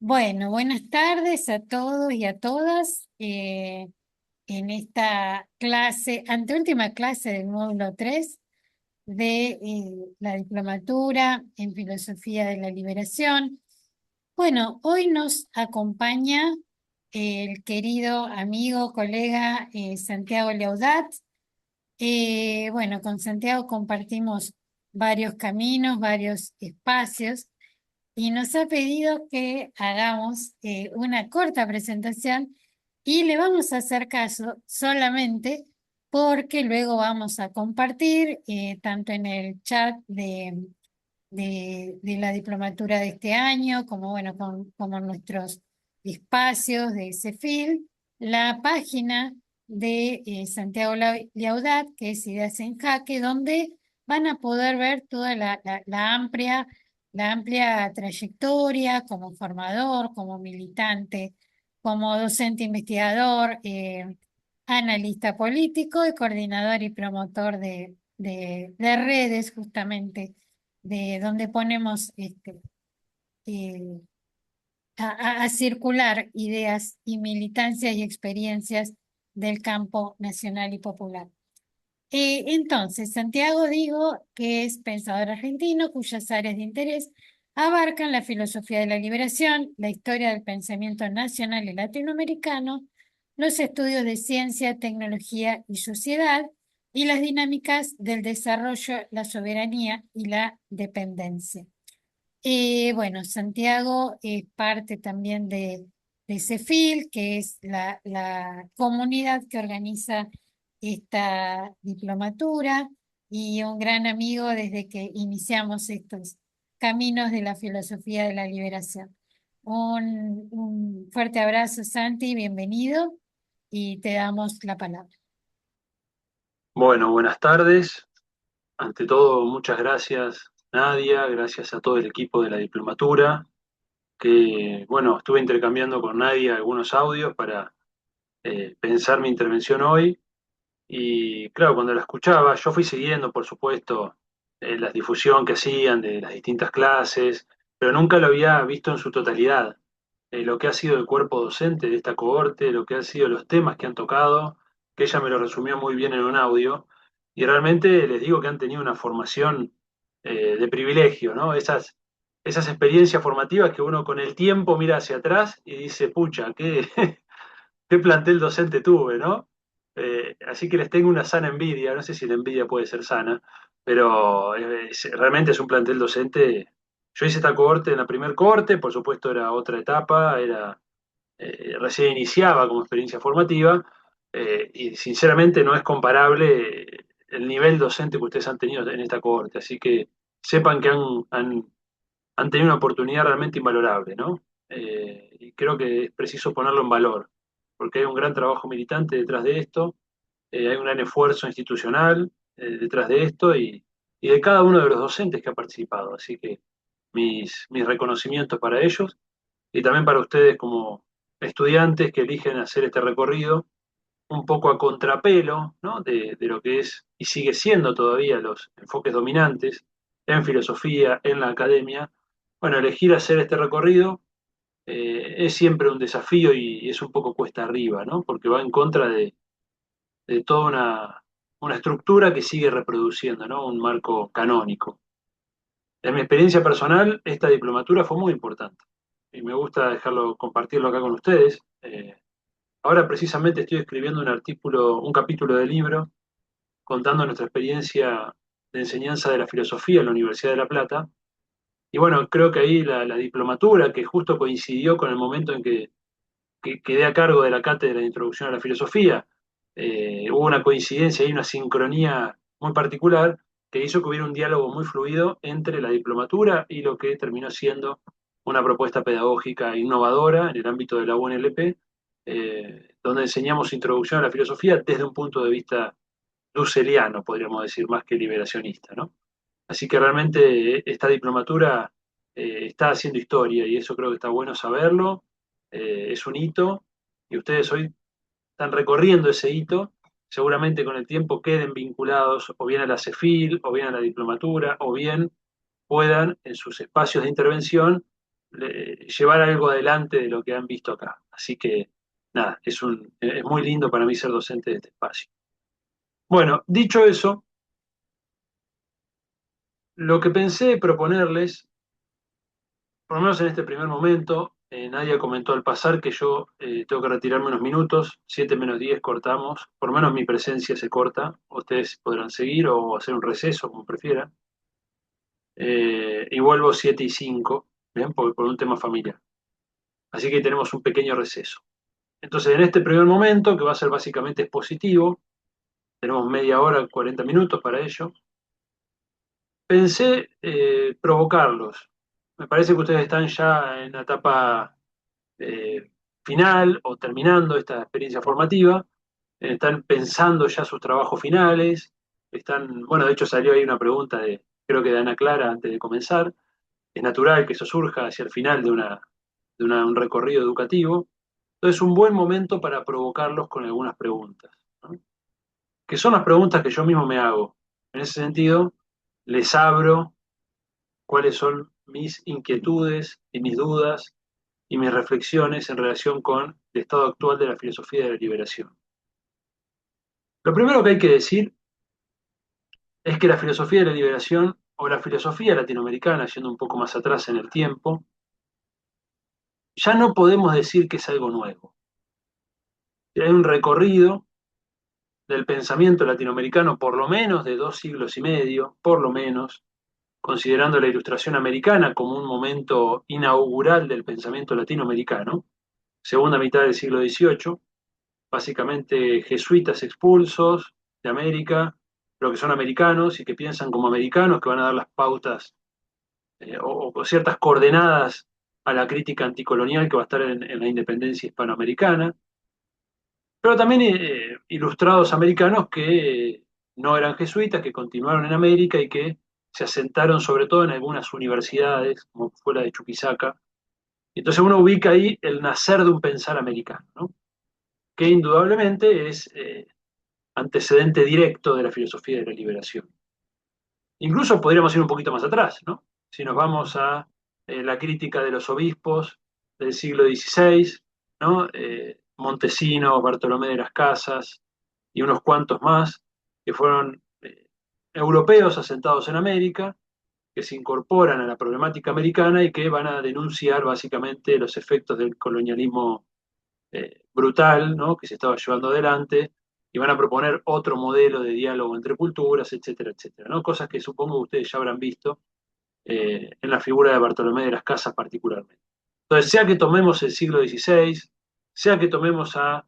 Bueno, buenas tardes a todos y a todas. En esta clase, anteúltima clase del módulo 3 de la diplomatura en Filosofía de la Liberación. Bueno, hoy nos acompaña el querido amigo, colega Santiago Leudat. Bueno, con Santiago compartimos varios caminos, varios espacios y nos ha pedido que hagamos una corta presentación y le vamos a hacer caso solamente porque luego vamos a compartir tanto en el chat de la diplomatura de este año como, bueno, como nuestros espacios de CEFIL, la página de Santiago Liaudat, que es Ideas en Jaque, donde van a poder ver toda la amplia trayectoria como formador, como militante, como docente investigador, analista político y coordinador y promotor de redes justamente de donde ponemos eh, a circular ideas y militancias y experiencias del campo nacional y popular. Entonces, Santiago digo que es pensador argentino cuyas áreas de interés abarcan la filosofía de la liberación, la historia del pensamiento nacional y latinoamericano, los estudios de ciencia, tecnología y sociedad, y las dinámicas del desarrollo, la soberanía y la dependencia. Bueno, Santiago es parte también de CEFIL, que es la comunidad que organiza esta diplomatura y un gran amigo desde que iniciamos estos caminos de la filosofía de la liberación. Un fuerte abrazo, Santi, bienvenido y te damos la palabra. Bueno, buenas tardes. Ante todo, muchas gracias, Nadia, gracias a todo el equipo de la diplomatura, que, bueno, estuve intercambiando con Nadia algunos audios para pensar mi intervención hoy. Y claro, cuando la escuchaba, yo fui siguiendo, por supuesto, la difusión que hacían de las distintas clases, pero nunca lo había visto en su totalidad. Lo que ha sido el cuerpo docente de esta cohorte, lo que han sido los temas que han tocado, que ella me lo resumió muy bien en un audio, y realmente les digo que han tenido una formación de privilegio, ¿no? Esas experiencias formativas que uno con el tiempo mira hacia atrás y dice, pucha, qué plantel docente tuve, ¿no? Así que les tengo una sana envidia, no sé si la envidia puede ser sana, pero realmente es un plantel docente. Yo hice esta cohorte en la primer cohorte, por supuesto era otra etapa, recién iniciaba como experiencia formativa, y sinceramente no es comparable el nivel docente que ustedes han tenido en esta cohorte, así que sepan que han tenido una oportunidad realmente invalorable, ¿no? Y creo que es preciso ponerlo en valor, porque hay un gran trabajo militante detrás de esto, hay un gran esfuerzo institucional detrás de esto y de cada uno de los docentes que ha participado, así que mis reconocimientos para ellos y también para ustedes como estudiantes que eligen hacer este recorrido un poco a contrapelo, ¿no? de lo que es y sigue siendo todavía los enfoques dominantes en filosofía, en la academia. Bueno, elegir hacer este recorrido es siempre un desafío y es un poco cuesta arriba, ¿no? Porque va en contra de toda una estructura que sigue reproduciendo, ¿no? Un marco canónico. En mi experiencia personal, esta diplomatura fue muy importante y me gusta compartirlo acá con ustedes. Ahora precisamente estoy escribiendo un artículo, un capítulo de libro contando nuestra experiencia de enseñanza de la filosofía en la Universidad de La Plata. Y bueno, creo que ahí la diplomatura, que justo coincidió con el momento en que quedé a cargo de la cátedra de Introducción a la Filosofía, hubo una coincidencia y una sincronía muy particular que hizo que hubiera un diálogo muy fluido entre la diplomatura y lo que terminó siendo una propuesta pedagógica innovadora en el ámbito de la UNLP, donde enseñamos Introducción a la Filosofía desde un punto de vista dusseliano, podríamos decir, más que liberacionista, ¿no? Así que realmente esta diplomatura está haciendo historia y eso creo que está bueno saberlo. Es un hito y ustedes hoy están recorriendo ese hito. Seguramente con el tiempo queden vinculados o bien a la CEFIL o bien a la diplomatura o bien puedan en sus espacios de intervención llevar algo adelante de lo que han visto acá. Así que, nada, es muy lindo para mí ser docente de este espacio. Bueno, dicho eso, lo que pensé proponerles, por lo menos en este primer momento, Nadia comentó al pasar que yo tengo que retirarme unos minutos, 7 menos 10 cortamos, por lo menos mi presencia se corta, ustedes podrán seguir o hacer un receso, como prefieran, y vuelvo 7 y 5, ¿bien? Por un tema familiar. Así que tenemos un pequeño receso. Entonces, en este primer momento, que va a ser básicamente expositivo, tenemos media hora, 40 minutos para ello, pensé provocarlos. Me parece que ustedes están ya en la etapa eh, final o terminando esta experiencia formativa, están pensando ya sus trabajos finales, están, bueno, de hecho salió ahí una pregunta creo que de Ana Clara antes de comenzar, es natural que eso surja hacia el final un recorrido educativo, entonces es un buen momento para provocarlos con algunas preguntas, ¿no? Que son las preguntas que yo mismo me hago. En ese sentido, les abro cuáles son mis inquietudes y mis dudas y mis reflexiones en relación con el estado actual de la filosofía de la liberación. Lo primero que hay que decir es que la filosofía de la liberación, o la filosofía latinoamericana, yendo un poco más atrás en el tiempo, ya no podemos decir que es algo nuevo. Hay un recorrido del pensamiento latinoamericano, por lo menos de 2 siglos y medio, por lo menos, considerando la Ilustración americana como un momento inaugural del pensamiento latinoamericano, segunda mitad del siglo XVIII, básicamente jesuitas expulsos de América, pero que son americanos y que piensan como americanos, que van a dar las pautas o ciertas coordenadas a la crítica anticolonial que va a estar en la independencia hispanoamericana, pero también ilustrados americanos que no eran jesuitas, que continuaron en América y que se asentaron sobre todo en algunas universidades, como fue la de Chuquisaca. Entonces uno ubica ahí el nacer de un pensar americano, ¿no? Que indudablemente es antecedente directo de la filosofía de la liberación. Incluso podríamos ir un poquito más atrás, ¿no? Si nos vamos a la crítica de los obispos del siglo XVI, ¿no? Montesinos, Bartolomé de las Casas y unos cuantos más, que fueron europeos asentados en América, que se incorporan a la problemática americana y que van a denunciar básicamente los efectos del colonialismo brutal, ¿no? Que se estaba llevando adelante y van a proponer otro modelo de diálogo entre culturas, etcétera, etcétera, ¿no? Cosas que supongo que ustedes ya habrán visto en la figura de Bartolomé de las Casas particularmente. Entonces, sea que tomemos el siglo XVI, sea que tomemos a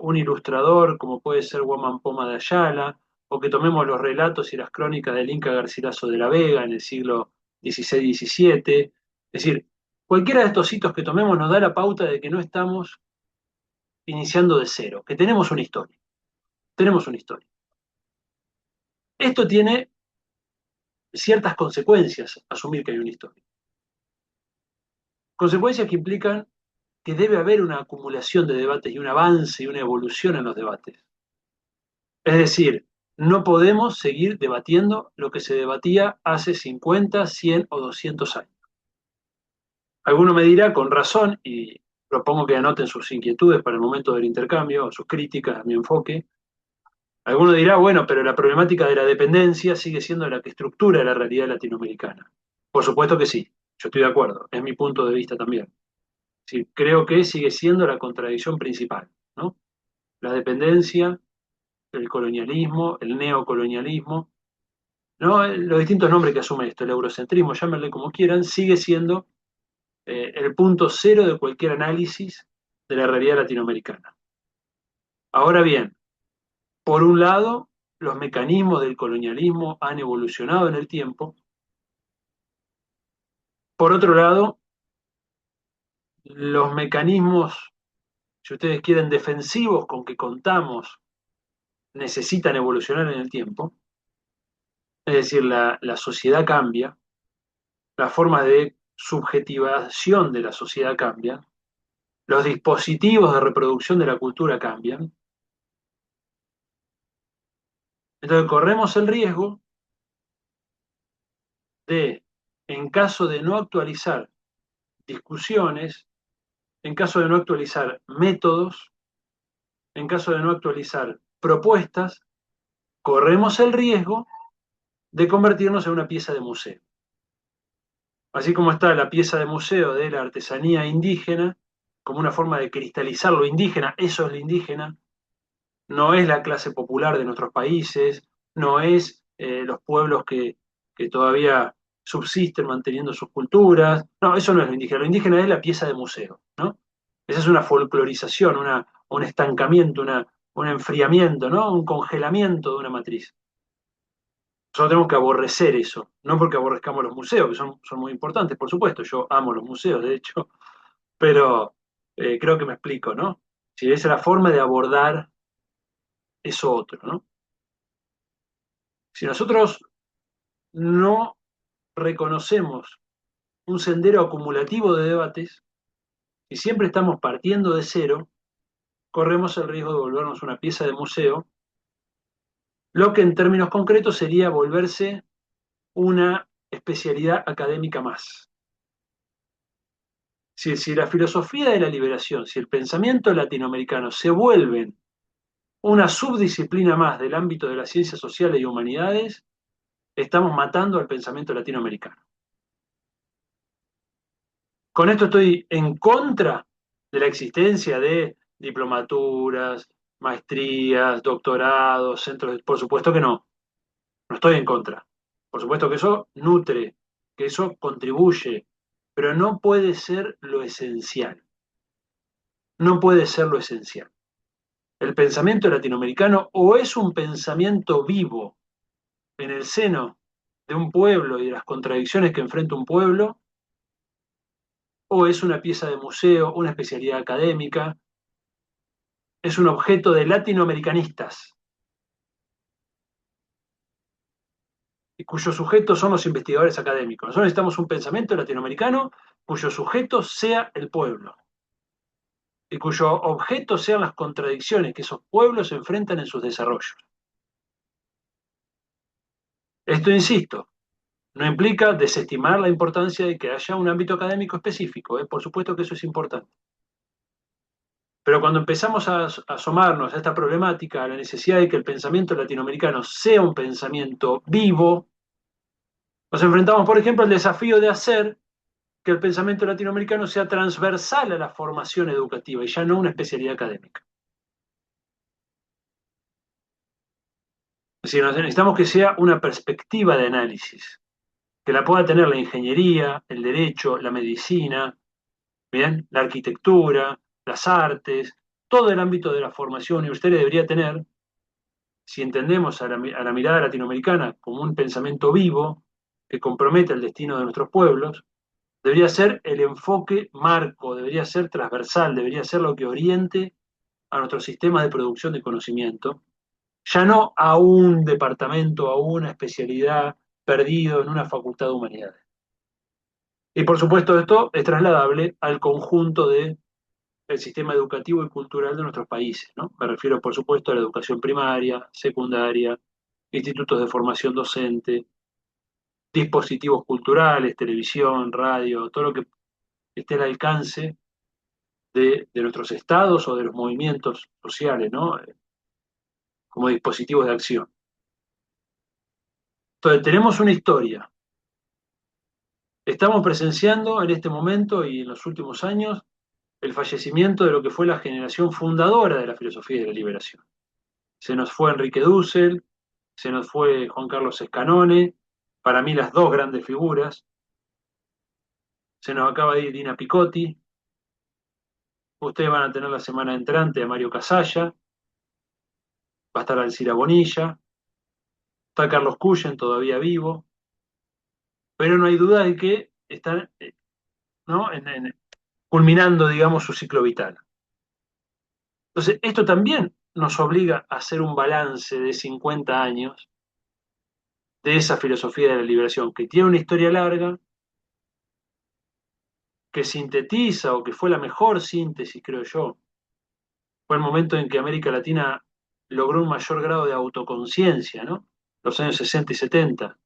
un ilustrador como puede ser Guamán Poma de Ayala, o que tomemos los relatos y las crónicas del Inca Garcilaso de la Vega en el siglo XVI-XVII, es decir, cualquiera de estos hitos que tomemos nos da la pauta de que no estamos iniciando de cero, que tenemos una historia. Tenemos una historia. Esto tiene ciertas consecuencias, asumir que hay una historia. Consecuencias que implican que debe haber una acumulación de debates y un avance y una evolución en los debates. Es decir, no podemos seguir debatiendo lo que se debatía hace 50, 100 o 200 años. Alguno me dirá con razón, y propongo que anoten sus inquietudes para el momento del intercambio, sus críticas a mi enfoque. Alguno dirá, bueno, pero la problemática de la dependencia sigue siendo la que estructura la realidad latinoamericana. Por supuesto que sí, yo estoy de acuerdo, es mi punto de vista también. Sí, creo que sigue siendo la contradicción principal, ¿no? La dependencia, el colonialismo, el neocolonialismo, ¿no? Los distintos nombres que asume esto, el eurocentrismo, llámenle como quieran, sigue siendo el punto cero de cualquier análisis de la realidad latinoamericana. Ahora bien, por un lado, los mecanismos del colonialismo han evolucionado en el tiempo. Por otro lado, los mecanismos, si ustedes quieren, defensivos con que contamos, necesitan evolucionar en el tiempo. Es decir, la sociedad cambia, las formas de subjetivación de la sociedad cambian, los dispositivos de reproducción de la cultura cambian. Entonces corremos el riesgo de, en caso de no actualizar discusiones, en caso de no actualizar métodos, en caso de no actualizar propuestas, corremos el riesgo de convertirnos en una pieza de museo. Así como está la pieza de museo de la artesanía indígena, como una forma de cristalizar lo indígena, eso es lo indígena, no es la clase popular de nuestros países, no es los pueblos que todavía subsisten manteniendo sus culturas, no, eso no es lo indígena es la pieza de museo, ¿no? Esa es una folclorización, un estancamiento, un enfriamiento, ¿no? Un congelamiento de una matriz. Nosotros tenemos que aborrecer eso, no porque aborrezcamos los museos, que son muy importantes, por supuesto, yo amo los museos, de hecho, pero creo que me explico, ¿no? Si esa es la forma de abordar eso otro, ¿no? Si nosotros no reconocemos un sendero acumulativo de debates y siempre estamos partiendo de cero, corremos el riesgo de volvernos una pieza de museo, lo que en términos concretos sería volverse una especialidad académica más. Si la filosofía de la liberación, si el pensamiento latinoamericano se vuelven una subdisciplina más del ámbito de las ciencias sociales y humanidades, estamos matando al pensamiento latinoamericano. Con esto estoy en contra de la existencia de diplomaturas, maestrías, doctorados, centros, por supuesto que no, no estoy en contra. Por supuesto que eso nutre, que eso contribuye, pero no puede ser lo esencial. No puede ser lo esencial. El pensamiento latinoamericano o es un pensamiento vivo en el seno de un pueblo y de las contradicciones que enfrenta un pueblo, o es una pieza de museo, una especialidad académica, es un objeto de latinoamericanistas, y cuyos sujetos son los investigadores académicos. Nosotros necesitamos un pensamiento latinoamericano cuyo sujeto sea el pueblo, y cuyo objeto sean las contradicciones que esos pueblos enfrentan en sus desarrollos. Esto, insisto, no implica desestimar la importancia de que haya un ámbito académico específico, ¿eh? Por supuesto que eso es importante. Pero cuando empezamos a asomarnos a esta problemática, a la necesidad de que el pensamiento latinoamericano sea un pensamiento vivo, nos enfrentamos, por ejemplo, al desafío de hacer que el pensamiento latinoamericano sea transversal a la formación educativa y ya no una especialidad académica. Es decir, necesitamos que sea una perspectiva de análisis, que la pueda tener la ingeniería, el derecho, la medicina, ¿bien? La arquitectura, las artes, todo el ámbito de la formación universitaria debería tener, si entendemos a la mirada latinoamericana como un pensamiento vivo que compromete el destino de nuestros pueblos, debería ser el enfoque marco, debería ser transversal, debería ser lo que oriente a nuestros sistemas de producción de conocimiento, ya no a un departamento, a una especialidad perdido en una facultad de humanidades. Y por supuesto esto es trasladable al conjunto del sistema educativo y cultural de nuestros países, ¿no? Me refiero por supuesto a la educación primaria, secundaria, institutos de formación docente, dispositivos culturales, televisión, radio, todo lo que esté al alcance de nuestros estados o de los movimientos sociales, ¿no? Como dispositivos de acción. Entonces, tenemos una historia. Estamos presenciando en este momento y en los últimos años el fallecimiento de lo que fue la generación fundadora de la filosofía de la liberación. Se nos fue Enrique Dussel, se nos fue Juan Carlos Escanone, para mí las dos grandes figuras. Se nos acaba de ir Dina Picotti. Ustedes van a tener la semana entrante a Mario Casalla, va a estar Alcira Bonilla, está Carlos Cullen todavía vivo, pero no hay duda de que están, ¿no? Culminando, digamos, su ciclo vital. Entonces, esto también nos obliga a hacer un balance de 50 años de esa filosofía de la liberación, que tiene una historia larga, que sintetiza o que fue la mejor síntesis, creo yo. Fue el momento en que América Latina logró un mayor grado de autoconciencia, ¿no? Los años 60 y 70.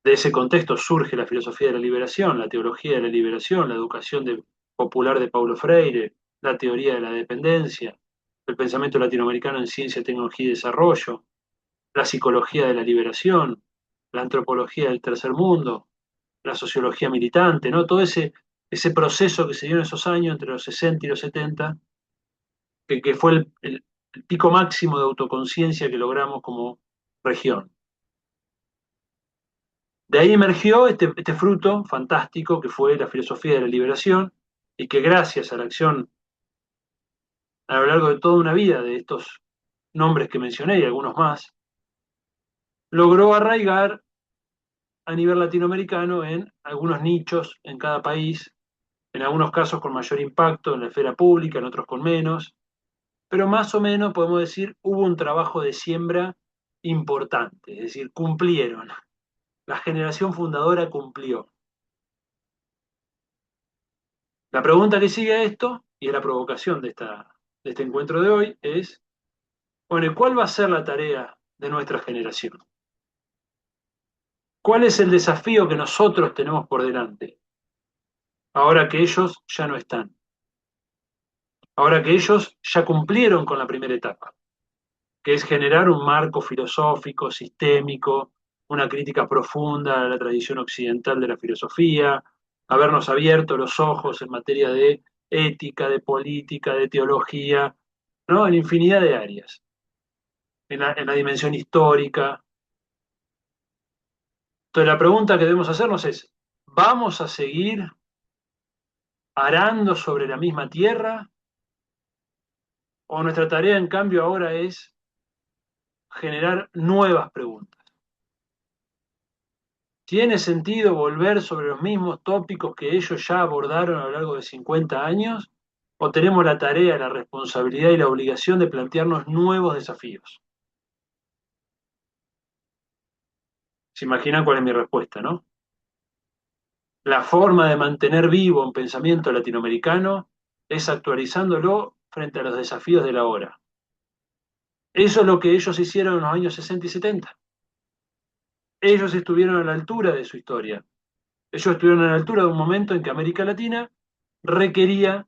De ese contexto surge la filosofía de la liberación, la teología de la liberación, la educación popular de Paulo Freire, la teoría de la dependencia, el pensamiento latinoamericano en ciencia, tecnología y desarrollo, la psicología de la liberación, la antropología del tercer mundo, la sociología militante, ¿no? Todo ese proceso que se dio en esos años, entre los 60 y los 70, que fue el pico máximo de autoconciencia que logramos como región. De ahí emergió este fruto fantástico que fue la filosofía de la liberación y que gracias a la acción a lo largo de toda una vida de estos nombres que mencioné y algunos más, logró arraigar a nivel latinoamericano en algunos nichos en cada país, en algunos casos con mayor impacto en la esfera pública, en otros con menos, pero más o menos podemos decir hubo un trabajo de siembra importante, es decir, cumplieron. La generación fundadora cumplió. La pregunta que sigue a esto, y es la provocación de este encuentro de hoy, es, bueno, ¿y cuál va a ser la tarea de nuestra generación? ¿Cuál es el desafío que nosotros tenemos por delante, ahora que ellos ya no están? Ahora que ellos ya cumplieron con la primera etapa, que es generar un marco filosófico, sistémico, una crítica profunda a la tradición occidental de la filosofía, habernos abierto los ojos en materia de ética, de política, de teología, ¿no? En infinidad de áreas, en la dimensión histórica. Entonces la pregunta que debemos hacernos es, ¿vamos a seguir arando sobre la misma tierra? ¿O nuestra tarea en cambio ahora es generar nuevas preguntas? ¿Tiene sentido volver sobre los mismos tópicos que ellos ya abordaron a lo largo de 50 años? ¿O tenemos la tarea, la responsabilidad y la obligación de plantearnos nuevos desafíos? ¿Se imaginan cuál es mi respuesta, no? La forma de mantener vivo un pensamiento latinoamericano es actualizándolo frente a los desafíos de la hora. Eso es lo que ellos hicieron en los años 60 y 70. Ellos estuvieron a la altura de su historia. Ellos estuvieron a la altura de un momento en que América Latina requería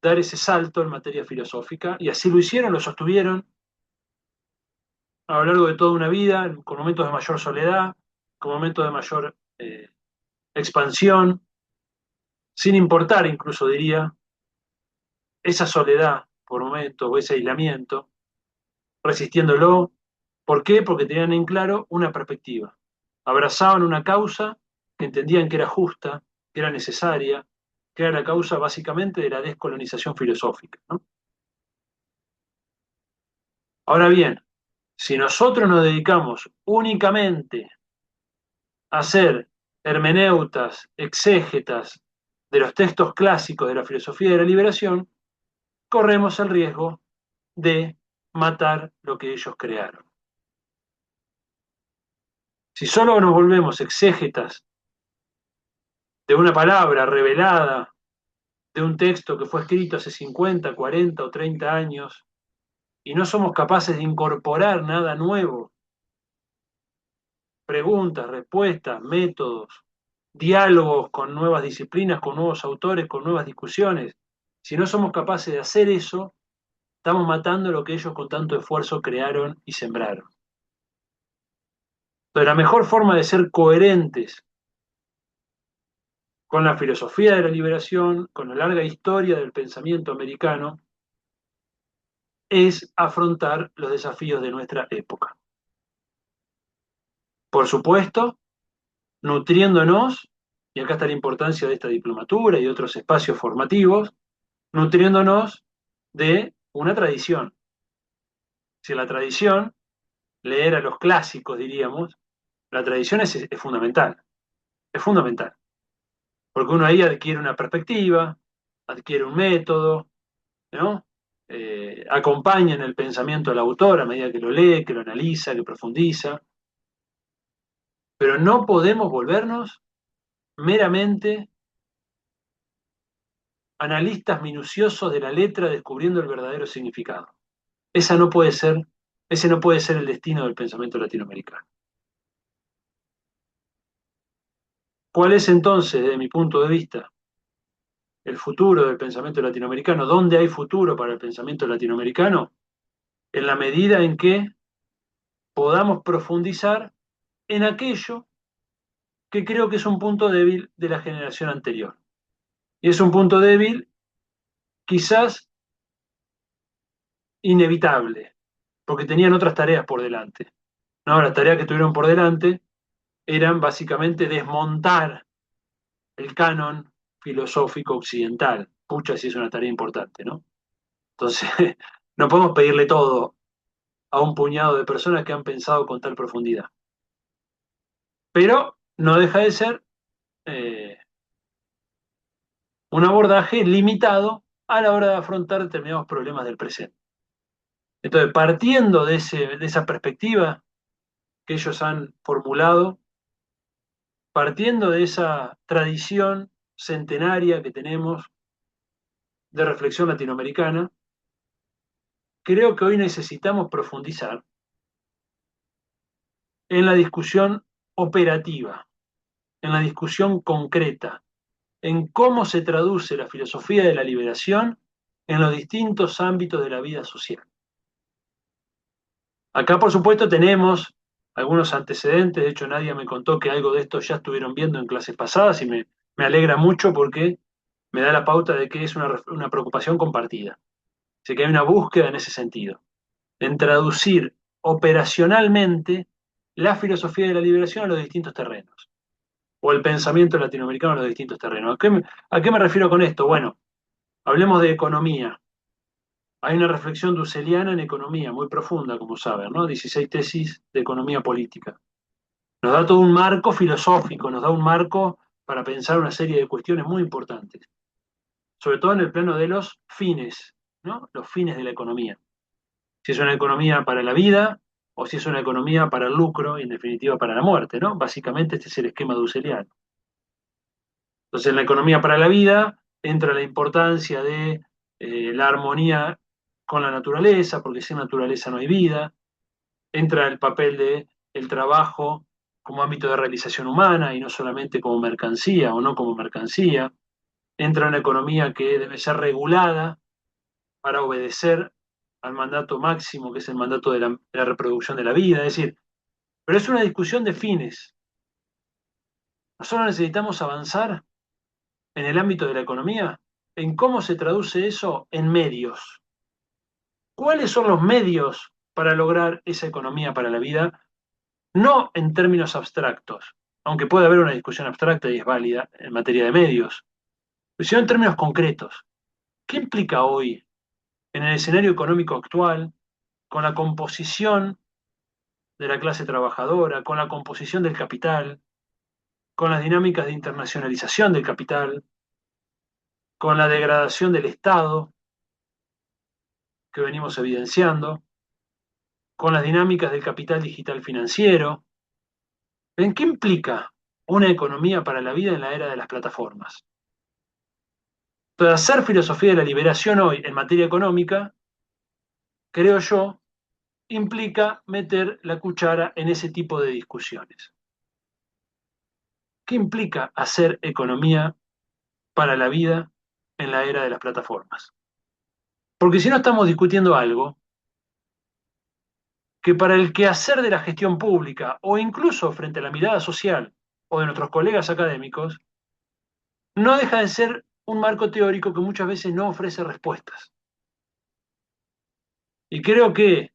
dar ese salto en materia filosófica, y así lo hicieron, lo sostuvieron a lo largo de toda una vida, con momentos de mayor soledad, con momentos de mayor expansión, sin importar incluso, diría, esa soledad por momentos o ese aislamiento, resistiéndolo. ¿Por qué? Porque tenían en claro una perspectiva. Abrazaban una causa que entendían que era justa, que era necesaria, que era la causa básicamente de la descolonización filosófica, ¿no? Ahora bien, si nosotros nos dedicamos únicamente a ser hermeneutas, exégetas de los textos clásicos de la filosofía de la liberación, corremos el riesgo de matar lo que ellos crearon. Si solo nos volvemos exégetas de una palabra revelada, de un texto que fue escrito hace 50, 40 o 30 años, y no somos capaces de incorporar nada nuevo, preguntas, respuestas, métodos, diálogos con nuevas disciplinas, con nuevos autores, con nuevas discusiones, si no somos capaces de hacer eso, estamos matando lo que ellos con tanto esfuerzo crearon y sembraron. Entonces, la mejor forma de ser coherentes con la filosofía de la liberación, con la larga historia del pensamiento americano, es afrontar los desafíos de nuestra época. Por supuesto, nutriéndonos, y acá está la importancia de esta diplomatura y de otros espacios formativos, nutriéndonos de una tradición. Si la tradición, leer a los clásicos, diríamos, la tradición es fundamental, es fundamental, porque uno ahí adquiere una perspectiva, adquiere un método, ¿no? Acompaña en el pensamiento del autor a medida que lo lee, que lo analiza, que profundiza, pero no podemos volvernos meramente analistas minuciosos de la letra descubriendo el verdadero significado. Esa no puede ser, ese no puede ser el destino del pensamiento latinoamericano. ¿Cuál es entonces, desde mi punto de vista, el futuro del pensamiento latinoamericano? ¿Dónde hay futuro para el pensamiento latinoamericano? En la medida en que podamos profundizar en aquello que creo que es un punto débil de la generación anterior. Y es un punto débil quizás inevitable, porque tenían otras tareas por delante. No, las tareas que tuvieron por delante eran básicamente desmontar el canon filosófico occidental. Pucha, sí es una tarea importante, ¿no? Entonces, no podemos pedirle todo a un puñado de personas que han pensado con tal profundidad. Pero no deja de ser eh, un abordaje limitado a la hora de afrontar determinados problemas del presente. Entonces, partiendo de esa perspectiva que ellos han formulado, partiendo de esa tradición centenaria que tenemos de reflexión latinoamericana, creo que hoy necesitamos profundizar en la discusión operativa, en la discusión concreta, en cómo se traduce la filosofía de la liberación en los distintos ámbitos de la vida social. Acá, por supuesto, tenemos algunos antecedentes. De hecho, Nadia me contó que algo de esto ya estuvieron viendo en clases pasadas y me alegra mucho porque me da la pauta de que es una preocupación compartida. Así que hay una búsqueda en ese sentido, en traducir operacionalmente la filosofía de la liberación a los distintos terrenos, o el pensamiento latinoamericano a los distintos terrenos. A qué me refiero con esto? Bueno, hablemos de economía. Hay una reflexión dusseliana en economía muy profunda, como saben, ¿no? 16 tesis de economía política. Nos da todo un marco filosófico, nos da un marco para pensar una serie de cuestiones muy importantes, sobre todo en el plano de los fines, ¿no? Los fines de la economía. Si es una economía para la vida o si es una economía para el lucro y en definitiva para la muerte, ¿no? Básicamente este es el esquema dusseliano. Entonces, en la economía para la vida entra la importancia de la armonía con la naturaleza, porque sin naturaleza no hay vida. Entra el papel de el trabajo como ámbito de realización humana y no solamente como mercancía o no como mercancía. Entra una economía que debe ser regulada para obedecer al mandato máximo, que es el mandato de la reproducción de la vida. Es decir, pero es una discusión de fines. Nosotros necesitamos avanzar en el ámbito de la economía, en cómo se traduce eso en medios. ¿Cuáles son los medios para lograr esa economía para la vida? No en términos abstractos, aunque puede haber una discusión abstracta y es válida en materia de medios, sino en términos concretos. ¿Qué implica hoy, en el escenario económico actual, con la composición de la clase trabajadora, con la composición del capital, con las dinámicas de internacionalización del capital, con la degradación del Estado que venimos evidenciando, con las dinámicas del capital digital financiero? ¿En qué implica una economía para la vida en la era de las plataformas? Entonces, hacer filosofía de la liberación hoy en materia económica, creo yo, implica meter la cuchara en ese tipo de discusiones. ¿Qué implica hacer economía para la vida en la era de las plataformas? Porque si no estamos discutiendo algo que para el quehacer de la gestión pública o incluso frente a la mirada social o de nuestros colegas académicos, no deja de ser un marco teórico que muchas veces no ofrece respuestas. Y creo que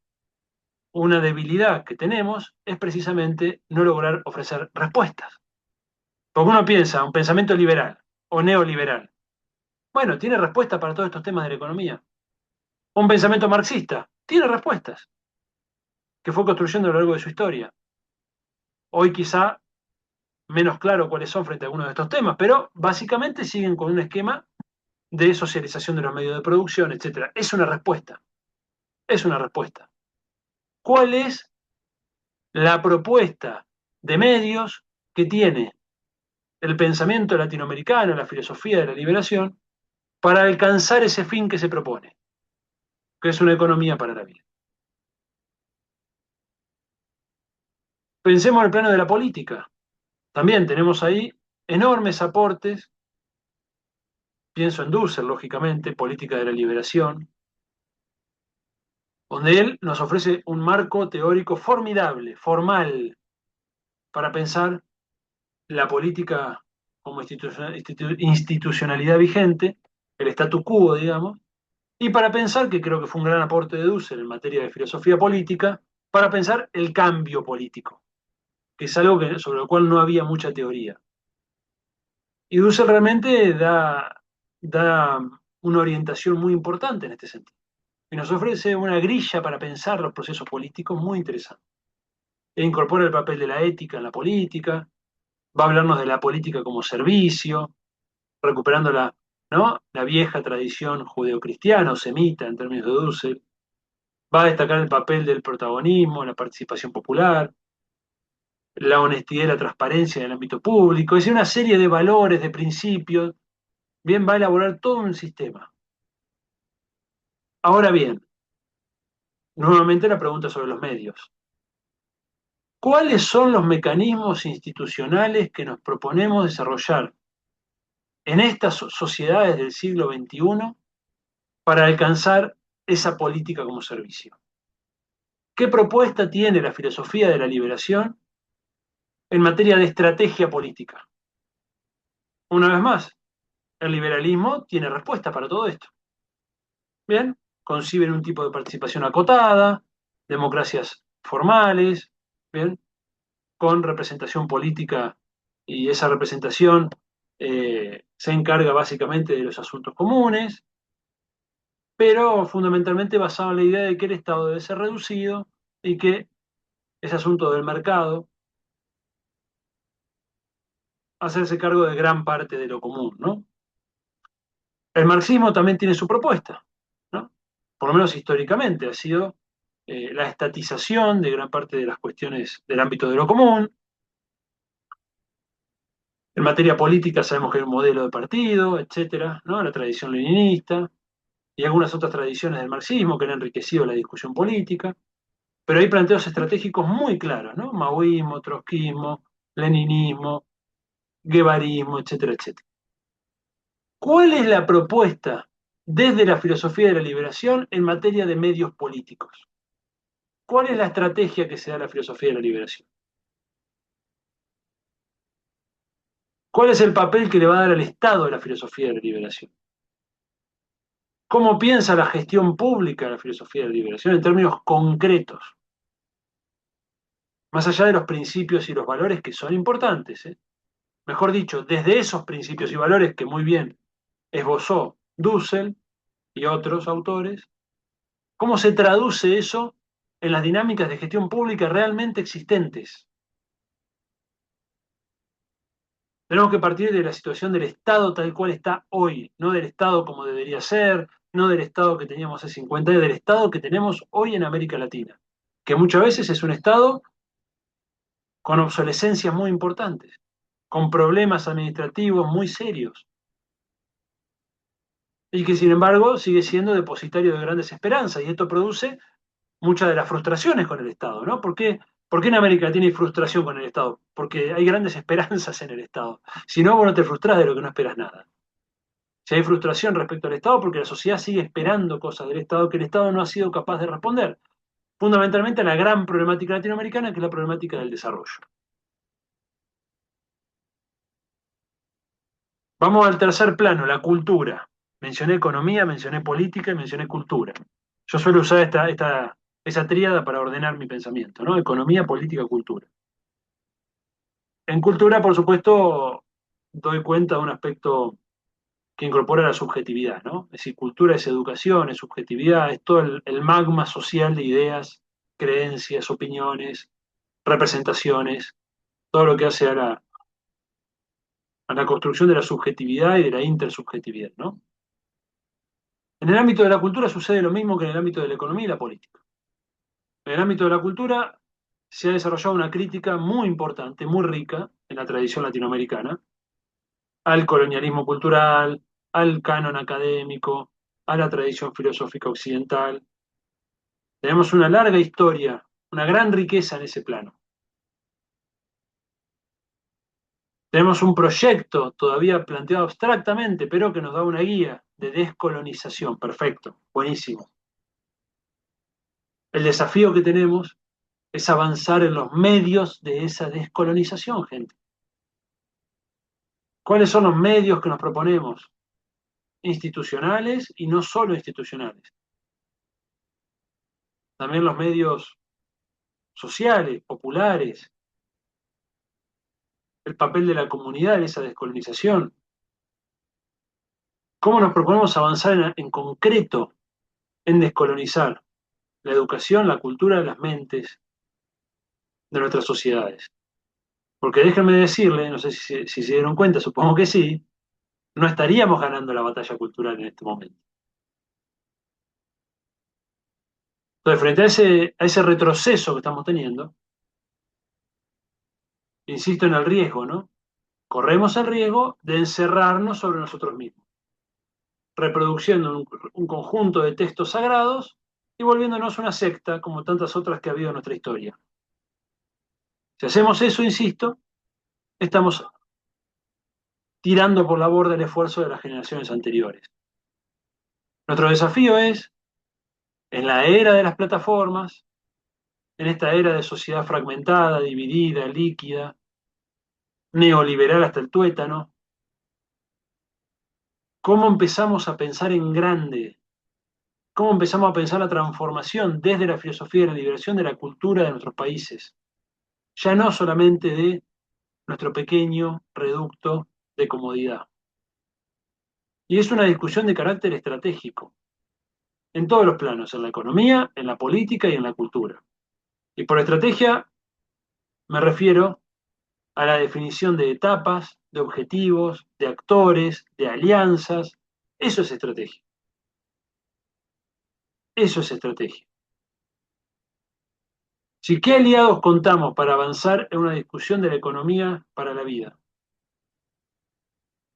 una debilidad que tenemos es precisamente no lograr ofrecer respuestas. Porque uno piensa, un pensamiento liberal o neoliberal, bueno, tiene respuesta para todos estos temas de la economía. Un pensamiento marxista, tiene respuestas, que fue construyendo a lo largo de su historia. Hoy quizá menos claro cuáles son frente a algunos de estos temas, pero básicamente siguen con un esquema de socialización de los medios de producción, etcétera. Es una respuesta, es una respuesta. ¿Cuál es la propuesta de medios que tiene el pensamiento latinoamericano, la filosofía de la liberación, para alcanzar ese fin que se propone, que es una economía para la vida? Pensemos en el plano de la política. También tenemos ahí enormes aportes, pienso en Dussel, lógicamente, Política de la Liberación, donde él nos ofrece un marco teórico formidable, formal, para pensar la política como institucionalidad vigente, el statu quo, digamos, y para pensar, que creo que fue un gran aporte de Dussel en materia de filosofía política, para pensar el cambio político, que es algo sobre lo cual no había mucha teoría. Y Dussel realmente da una orientación muy importante en este sentido. Y nos ofrece una grilla para pensar los procesos políticos muy interesante. E incorpora el papel de la ética en la política, va a hablarnos de la política como servicio, recuperando ¿no? la vieja tradición judeocristiana o semita en términos de Dussel. Va a destacar el papel del protagonismo, la participación popular, la honestidad y la transparencia en el ámbito público, es decir, una serie de valores, de principios. Bien, va a elaborar todo un sistema. Ahora bien, nuevamente la pregunta sobre los medios. ¿Cuáles son los mecanismos institucionales que nos proponemos desarrollar en estas sociedades del siglo XXI para alcanzar esa política como servicio? ¿Qué propuesta tiene la filosofía de la liberación en materia de estrategia política? Una vez más, el liberalismo tiene respuesta para todo esto. Bien, conciben un tipo de participación acotada, democracias formales, bien, con representación política, y esa representación se encarga básicamente de los asuntos comunes, pero fundamentalmente basado en la idea de que el Estado debe ser reducido y que ese asunto del mercado, hacerse cargo de gran parte de lo común, ¿no? El marxismo también tiene su propuesta, ¿no? Por lo menos históricamente ha sido la estatización de gran parte de las cuestiones del ámbito de lo común. En materia política sabemos que hay un modelo de partido, etcétera, ¿no? La tradición leninista y algunas otras tradiciones del marxismo que han enriquecido la discusión política, pero hay planteos estratégicos muy claros, ¿no? Maoísmo, trotskismo, leninismo, guevarismo, etcétera, etcétera. ¿Cuál es la propuesta desde la filosofía de la liberación en materia de medios políticos? ¿Cuál es la estrategia que se da a la filosofía de la liberación? ¿Cuál es el papel que le va a dar al Estado a la filosofía de la liberación? ¿Cómo piensa la gestión pública la filosofía de la liberación en términos concretos? Más allá de los principios y los valores que son importantes, ¿eh? Mejor dicho, desde esos principios y valores que muy bien esbozó Dussel y otros autores, ¿cómo se traduce eso en las dinámicas de gestión pública realmente existentes? Tenemos que partir de la situación del Estado tal cual está hoy, no del Estado como debería ser, no del Estado que teníamos hace 50 años, del Estado que tenemos hoy en América Latina, que muchas veces es un Estado con obsolescencias muy importantes, con problemas administrativos muy serios, y que sin embargo sigue siendo depositario de grandes esperanzas, y esto produce muchas de las frustraciones con el Estado, ¿no? ¿Por qué en América Latina hay frustración con el Estado? Porque hay grandes esperanzas en el Estado. Si no, vos no te frustrás de lo que no esperas nada. Si hay frustración respecto al Estado, porque la sociedad sigue esperando cosas del Estado que el Estado no ha sido capaz de responder. Fundamentalmente a la gran problemática latinoamericana, que es la problemática del desarrollo. Vamos al tercer plano, la cultura. Mencioné economía, mencioné política y mencioné cultura. Yo suelo usar esa tríada para ordenar mi pensamiento, ¿no? Economía, política, cultura. En cultura, por supuesto, doy cuenta de un aspecto que incorpora la subjetividad, ¿no? Es decir, cultura es educación, es subjetividad, es todo el magma social de ideas, creencias, opiniones, representaciones, todo lo que hace a la construcción de la subjetividad y de la intersubjetividad, ¿no? En el ámbito de la cultura sucede lo mismo que en el ámbito de la economía y la política. En el ámbito de la cultura se ha desarrollado una crítica muy importante, muy rica en la tradición latinoamericana, al colonialismo cultural, al canon académico, a la tradición filosófica occidental. Tenemos una larga historia, una gran riqueza en ese plano. Tenemos un proyecto todavía planteado abstractamente, pero que nos da una guía de descolonización. Perfecto, buenísimo. El desafío que tenemos es avanzar en los medios de esa descolonización, gente. ¿Cuáles son los medios que nos proponemos? Institucionales y no solo institucionales. También los medios sociales, populares, el papel de la comunidad en esa descolonización. ¿Cómo nos proponemos avanzar en concreto en descolonizar la educación, la cultura, las mentes de nuestras sociedades? Porque déjenme decirle, no sé si se dieron cuenta, supongo que sí, no estaríamos ganando la batalla cultural en este momento. Entonces, frente a ese retroceso que estamos teniendo, insisto en el riesgo, ¿no? Corremos el riesgo de encerrarnos sobre nosotros mismos, reproduciendo un conjunto de textos sagrados y volviéndonos una secta como tantas otras que ha habido en nuestra historia. Si hacemos eso, insisto, estamos tirando por la borda el esfuerzo de las generaciones anteriores. Nuestro desafío es, en la era de las plataformas, en esta era de sociedad fragmentada, dividida, líquida, neoliberal hasta el tuétano, ¿cómo empezamos a pensar en grande? ¿Cómo empezamos a pensar la transformación desde la filosofía de la liberación de la cultura de nuestros países? Ya no solamente de nuestro pequeño reducto de comodidad. Y es una discusión de carácter estratégico, en todos los planos, en la economía, en la política y en la cultura. Y por estrategia me refiero a la definición de etapas, de objetivos, de actores, de alianzas. Eso es estrategia. Eso es estrategia. Si qué aliados contamos para avanzar en una discusión de la economía para la vida,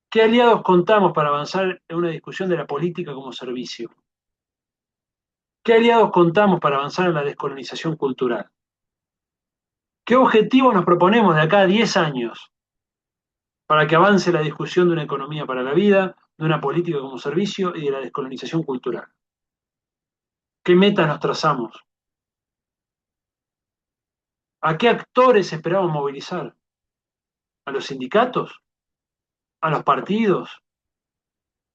qué aliados contamos para avanzar en una discusión de la política como servicio, qué aliados contamos para avanzar en la descolonización cultural, qué objetivos nos proponemos de acá a 10 años para que avance la discusión de una economía para la vida, de una política como servicio y de la descolonización cultural. ¿Qué metas nos trazamos? ¿A qué actores esperamos movilizar? ¿A los sindicatos? ¿A los partidos?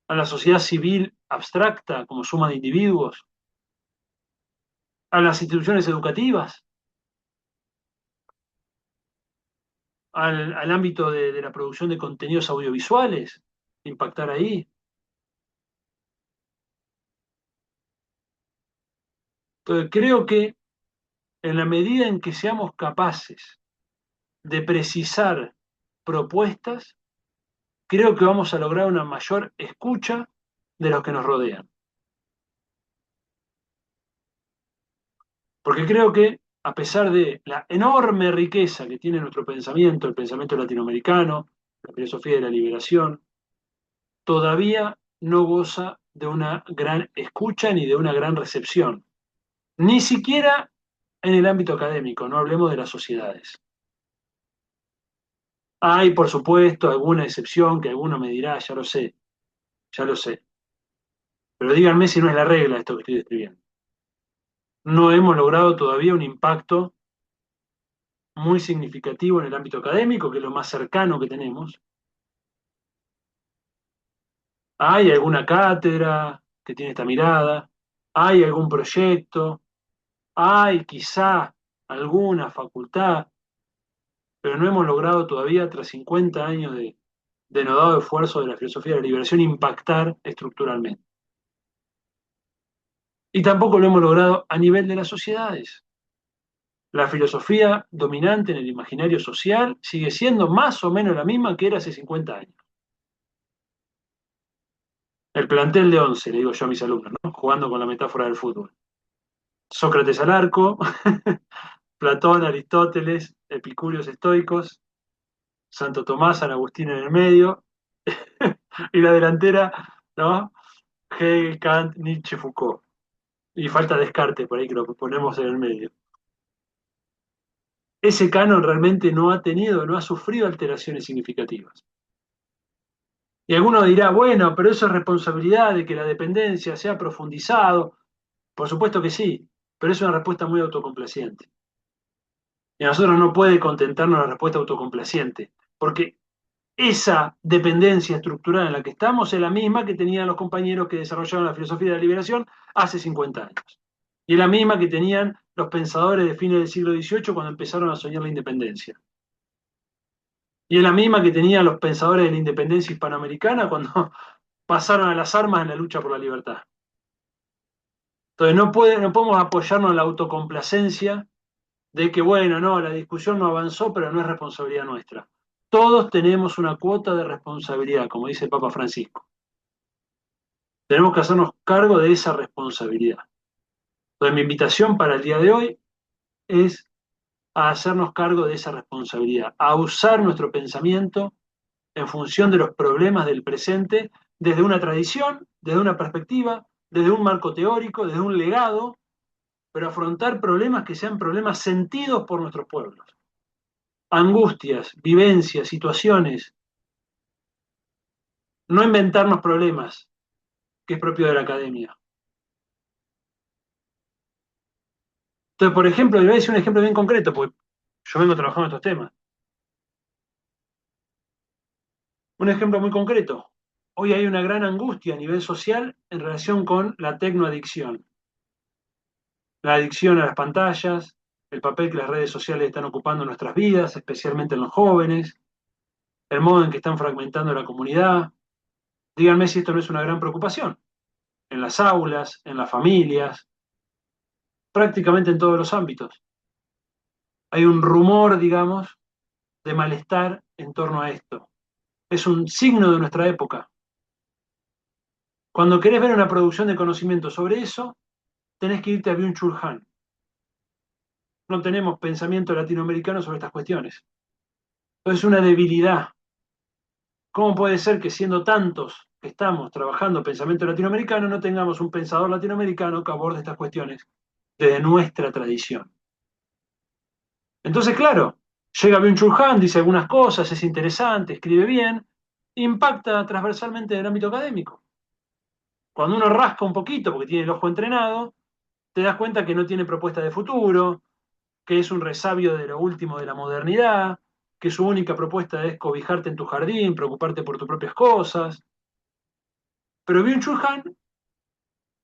¿A la sociedad civil abstracta como suma de individuos? ¿A las instituciones educativas? ¿Al ámbito de la producción de contenidos audiovisuales? ¿Impactar ahí? Entonces, creo que en la medida en que seamos capaces de precisar propuestas, creo que vamos a lograr una mayor escucha de los que nos rodean. Porque creo que a pesar de la enorme riqueza que tiene nuestro pensamiento, el pensamiento latinoamericano, la filosofía de la liberación, todavía no goza de una gran escucha ni de una gran recepción. Ni siquiera en el ámbito académico, no hablemos de las sociedades. Hay, por supuesto, alguna excepción que alguno me dirá, ya lo sé, ya lo sé. Pero díganme si no es la regla esto que estoy describiendo. No hemos logrado todavía un impacto muy significativo en el ámbito académico, que es lo más cercano que tenemos. ¿Hay alguna cátedra que tiene esta mirada? ¿Hay algún proyecto? ¿Hay quizá alguna facultad? Pero no hemos logrado todavía, tras 50 años de denodado esfuerzo de la filosofía de la liberación, impactar estructuralmente. Y tampoco lo hemos logrado a nivel de las sociedades. La filosofía dominante en el imaginario social sigue siendo más o menos la misma que era hace 50 años. El plantel de 11, le digo yo a mis alumnos, ¿no? Jugando con la metáfora del fútbol. Sócrates al arco, Platón, Aristóteles, Epicúreos estoicos, Santo Tomás, San Agustín en el medio, y la delantera, ¿no? Hegel, Kant, Nietzsche, Foucault. Y falta Descartes por ahí que lo ponemos en el medio. ese canon realmente no ha sufrido alteraciones significativas. Y alguno dirá, bueno, pero eso es responsabilidad de que la dependencia sea profundizado. Por supuesto que sí, pero es una respuesta muy autocomplaciente. Y a nosotros no puede contentarnos la respuesta autocomplaciente, porque esa dependencia estructural en la que estamos es la misma que tenían los compañeros que desarrollaron la filosofía de la liberación hace 50 años. Y es la misma que tenían los pensadores de fines del siglo XVIII cuando empezaron a soñar la independencia. Y es la misma que tenían los pensadores de la independencia hispanoamericana cuando pasaron a las armas en la lucha por la libertad. Entonces no podemos apoyarnos en la autocomplacencia de que, bueno, no, la discusión no avanzó, pero no es responsabilidad nuestra. Todos tenemos una cuota de responsabilidad, como dice el Papa Francisco. Tenemos que hacernos cargo de esa responsabilidad. Entonces, mi invitación para el día de hoy es a hacernos cargo de esa responsabilidad, a usar nuestro pensamiento en función de los problemas del presente desde una tradición, desde una perspectiva, desde un marco teórico, desde un legado, pero afrontar problemas que sean problemas sentidos por nuestros pueblos. Angustias, vivencias, situaciones, no inventarnos problemas, que es propio de la academia. Entonces, por ejemplo, le voy a decir un ejemplo bien concreto, porque yo vengo trabajando estos temas. Un ejemplo muy concreto. Hoy hay una gran angustia a nivel social en relación con la tecnoadicción. La adicción a las pantallas, el papel que las redes sociales están ocupando en nuestras vidas, especialmente en los jóvenes, el modo en que están fragmentando la comunidad. Díganme si esto no es una gran preocupación. En las aulas, en las familias, prácticamente en todos los ámbitos. Hay un rumor, digamos, de malestar en torno a esto. Es un signo de nuestra época. Cuando querés ver una producción de conocimiento sobre eso, tenés que irte a Byung-Chul Han. No tenemos pensamiento latinoamericano sobre estas cuestiones. Entonces es una debilidad. ¿Cómo puede ser que siendo tantos que estamos trabajando pensamiento latinoamericano no tengamos un pensador latinoamericano que aborde estas cuestiones desde nuestra tradición? Entonces, claro, llega Byung-Chul Han, dice algunas cosas, es interesante, escribe bien, impacta transversalmente en el ámbito académico. Cuando uno rasca un poquito, porque tiene el ojo entrenado, te das cuenta que no tiene propuesta de futuro, que es un resabio de lo último de la modernidad, que su única propuesta es cobijarte en tu jardín, preocuparte por tus propias cosas. Pero Byung-Chul Han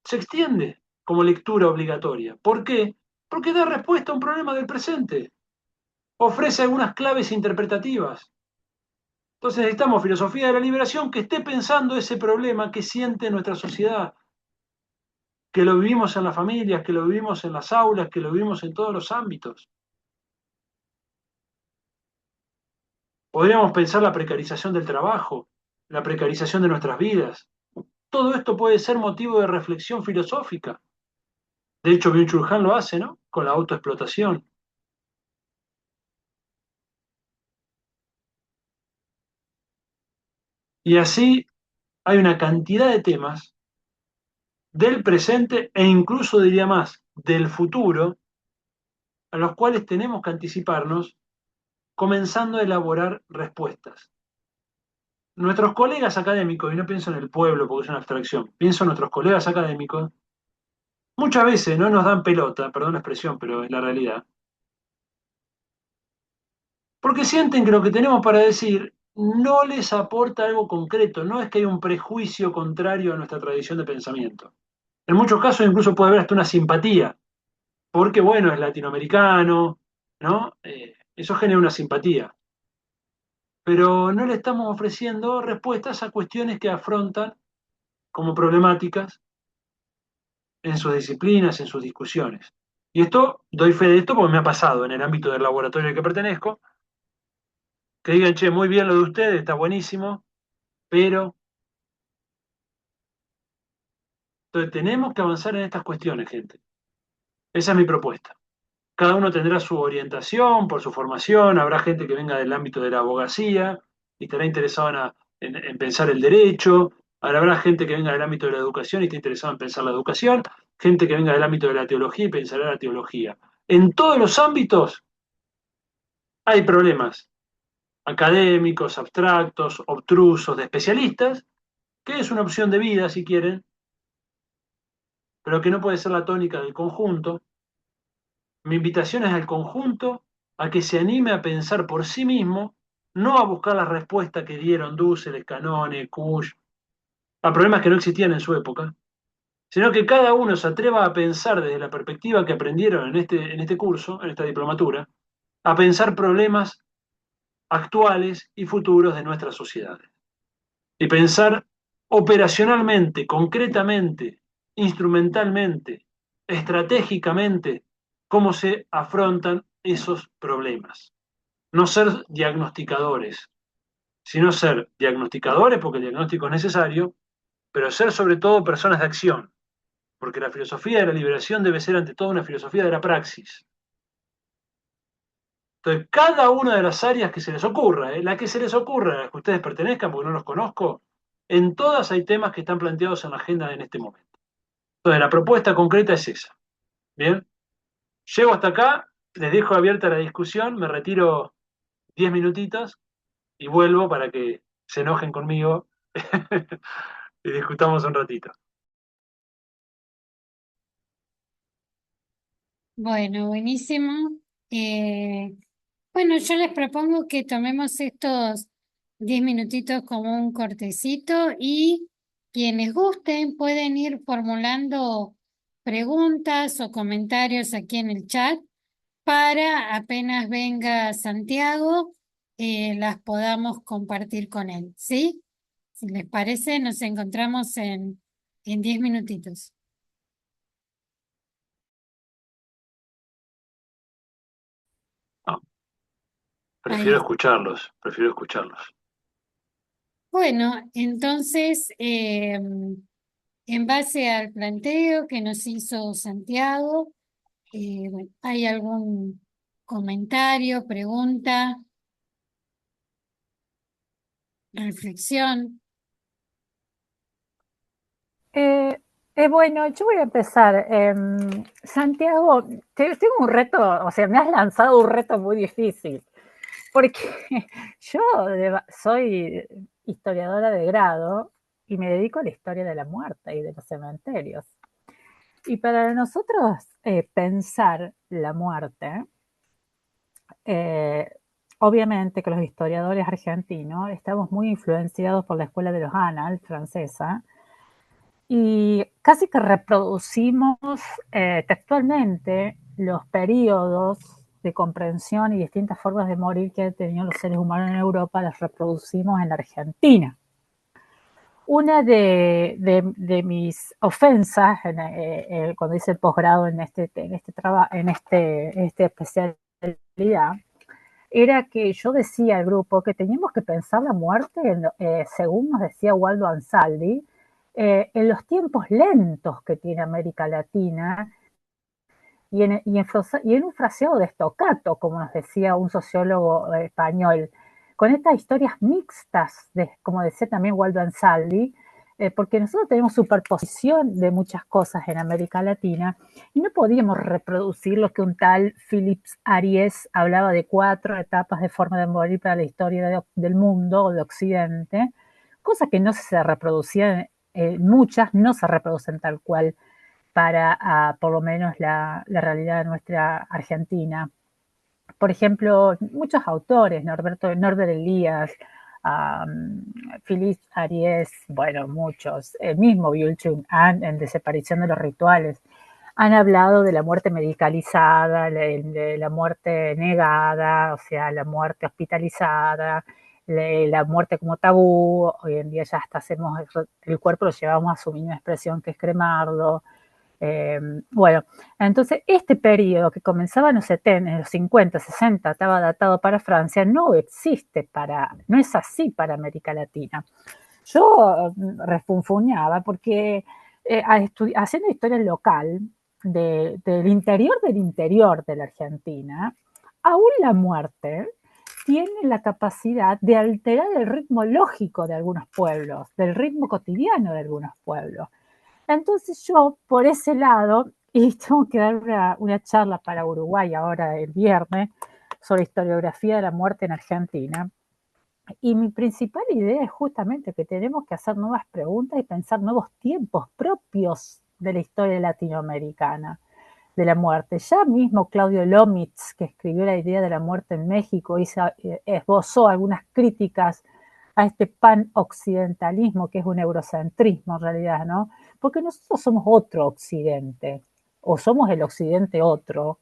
se extiende como lectura obligatoria. ¿Por qué? Porque da respuesta a un problema del presente. Ofrece algunas claves interpretativas. Entonces necesitamos filosofía de la liberación que esté pensando ese problema que siente nuestra sociedad, que lo vivimos en las familias, que lo vivimos en las aulas, que lo vivimos en todos los ámbitos. Podríamos pensar la precarización del trabajo, la precarización de nuestras vidas. Todo esto puede ser motivo de reflexión filosófica. De hecho, Byung-Chul Han lo hace, ¿no? Con la autoexplotación. Y así hay una cantidad de temas del presente e incluso diría más, del futuro, a los cuales tenemos que anticiparnos comenzando a elaborar respuestas. Nuestros colegas académicos, y no pienso en el pueblo porque es una abstracción, pienso en nuestros colegas académicos, muchas veces no nos dan pelota, perdón la expresión, pero es la realidad, porque sienten que lo que tenemos para decir no les aporta algo concreto, no es que hay un prejuicio contrario a nuestra tradición de pensamiento. En muchos casos incluso puede haber hasta una simpatía, porque bueno, es latinoamericano, ¿no? Eso genera una simpatía. Pero no le estamos ofreciendo respuestas a cuestiones que afrontan como problemáticas en sus disciplinas, en sus discusiones. Y esto, doy fe de esto porque me ha pasado en el ámbito del laboratorio al que pertenezco, que digan, che, muy bien lo de ustedes, está buenísimo, pero entonces, tenemos que avanzar en estas cuestiones, gente. Esa es mi propuesta. Cada uno tendrá su orientación por su formación, habrá gente que venga del ámbito de la abogacía y estará interesado en pensar el derecho, habrá gente que venga del ámbito de la educación y esté interesado en pensar la educación, gente que venga del ámbito de la teología y pensará la teología. En todos los ámbitos Hay problemas académicos, abstractos, obtrusos, de especialistas, que es una opción de vida si quieren, pero que no puede ser la tónica del conjunto. Mi invitación es al conjunto a que se anime a pensar por sí mismo, no a buscar la respuesta que dieron Dussel, Canone, Kusch, a problemas que no existían en su época, sino que cada uno se atreva a pensar desde la perspectiva que aprendieron en este curso, en esta diplomatura, a pensar problemas actuales y futuros de nuestras sociedades. Y pensar operacionalmente, concretamente, instrumentalmente, estratégicamente, cómo se afrontan esos problemas. No ser diagnosticadores, sino ser diagnosticadores, porque el diagnóstico es necesario, pero ser sobre todo personas de acción, porque la filosofía de la liberación debe ser ante todo una filosofía de la praxis. Entonces, cada una de las áreas que se les ocurra, la que se les ocurra, a las que ustedes pertenezcan, porque no los conozco, en todas hay temas que están planteados en la agenda en este momento. Entonces, la propuesta concreta es esa. Bien, llego hasta acá, les dejo abierta la discusión, me retiro 10 minutitos y vuelvo para que se enojen conmigo y discutamos un ratito. Bueno, buenísimo. Eh, bueno, yo les propongo que tomemos estos 10 minutitos como un cortecito y quienes gusten pueden ir formulando preguntas o comentarios aquí en el chat para apenas venga Santiago, las podamos compartir con él, ¿sí? Si les parece, nos encontramos en 10 minutitos. No, Ahí prefiero está. escucharlos, prefiero escucharlos. Bueno, entonces, en base al planteo que nos hizo Santiago, bueno, ¿hay algún comentario, pregunta, reflexión? Bueno, yo voy a empezar. Santiago, tengo un reto, o sea, me has lanzado un reto muy difícil, porque yo soy historiadora de grado y me dedico a la historia de la muerte y de los cementerios. Y para nosotros pensar la muerte, eh, obviamente que los historiadores argentinos estamos muy influenciados por la escuela de los Annales francesa, y casi que reproducimos textualmente los periodos de comprensión y distintas formas de morir que han tenido los seres humanos en Europa, las reproducimos en la Argentina. Una de mis ofensas cuando hice el posgrado en esta especialidad era que yo decía al grupo que teníamos que pensar la muerte, según nos decía Waldo Ansaldi, en los tiempos lentos que tiene América Latina y en un fraseado de stoccato, como nos decía un sociólogo español, con estas historias mixtas, como decía también Waldo Ansaldi, porque nosotros tenemos superposición de muchas cosas en América Latina y no podíamos reproducir lo que un tal Philips Aries hablaba de 4 etapas de forma de morir para la historia del mundo o de Occidente, cosas que no se reproducían, muchas no se reproducen tal cual para por lo menos la realidad de nuestra Argentina. Por ejemplo, muchos autores, Norbert Elías, Philippe Ariès, bueno, muchos, el mismo Byung-Chul Han en Desaparición de los Rituales, han hablado de la muerte medicalizada, de la muerte negada, o sea, la muerte hospitalizada, la muerte como tabú. Hoy en día ya hasta hacemos el cuerpo, lo llevamos a su mínima expresión, que es cremarlo. Bueno, entonces este periodo que comenzaba en los 70, en los 50, 60, estaba datado para Francia, no es así para América Latina. Yo refunfuñaba porque haciendo historia local del interior de la Argentina, aún la muerte tiene la capacidad de alterar el ritmo lógico de algunos pueblos, del ritmo cotidiano de algunos pueblos. Entonces yo, por ese lado, y tengo que dar una charla para Uruguay ahora el viernes, sobre historiografía de la muerte en Argentina. Y mi principal idea es justamente que tenemos que hacer nuevas preguntas y pensar nuevos tiempos propios de la historia latinoamericana de la muerte. Ya mismo Claudio Lomitz, que escribió la idea de la muerte en México, esbozó algunas críticas a este pan-occidentalismo, que es un eurocentrismo en realidad, ¿no? Porque nosotros somos otro occidente, o somos el occidente otro,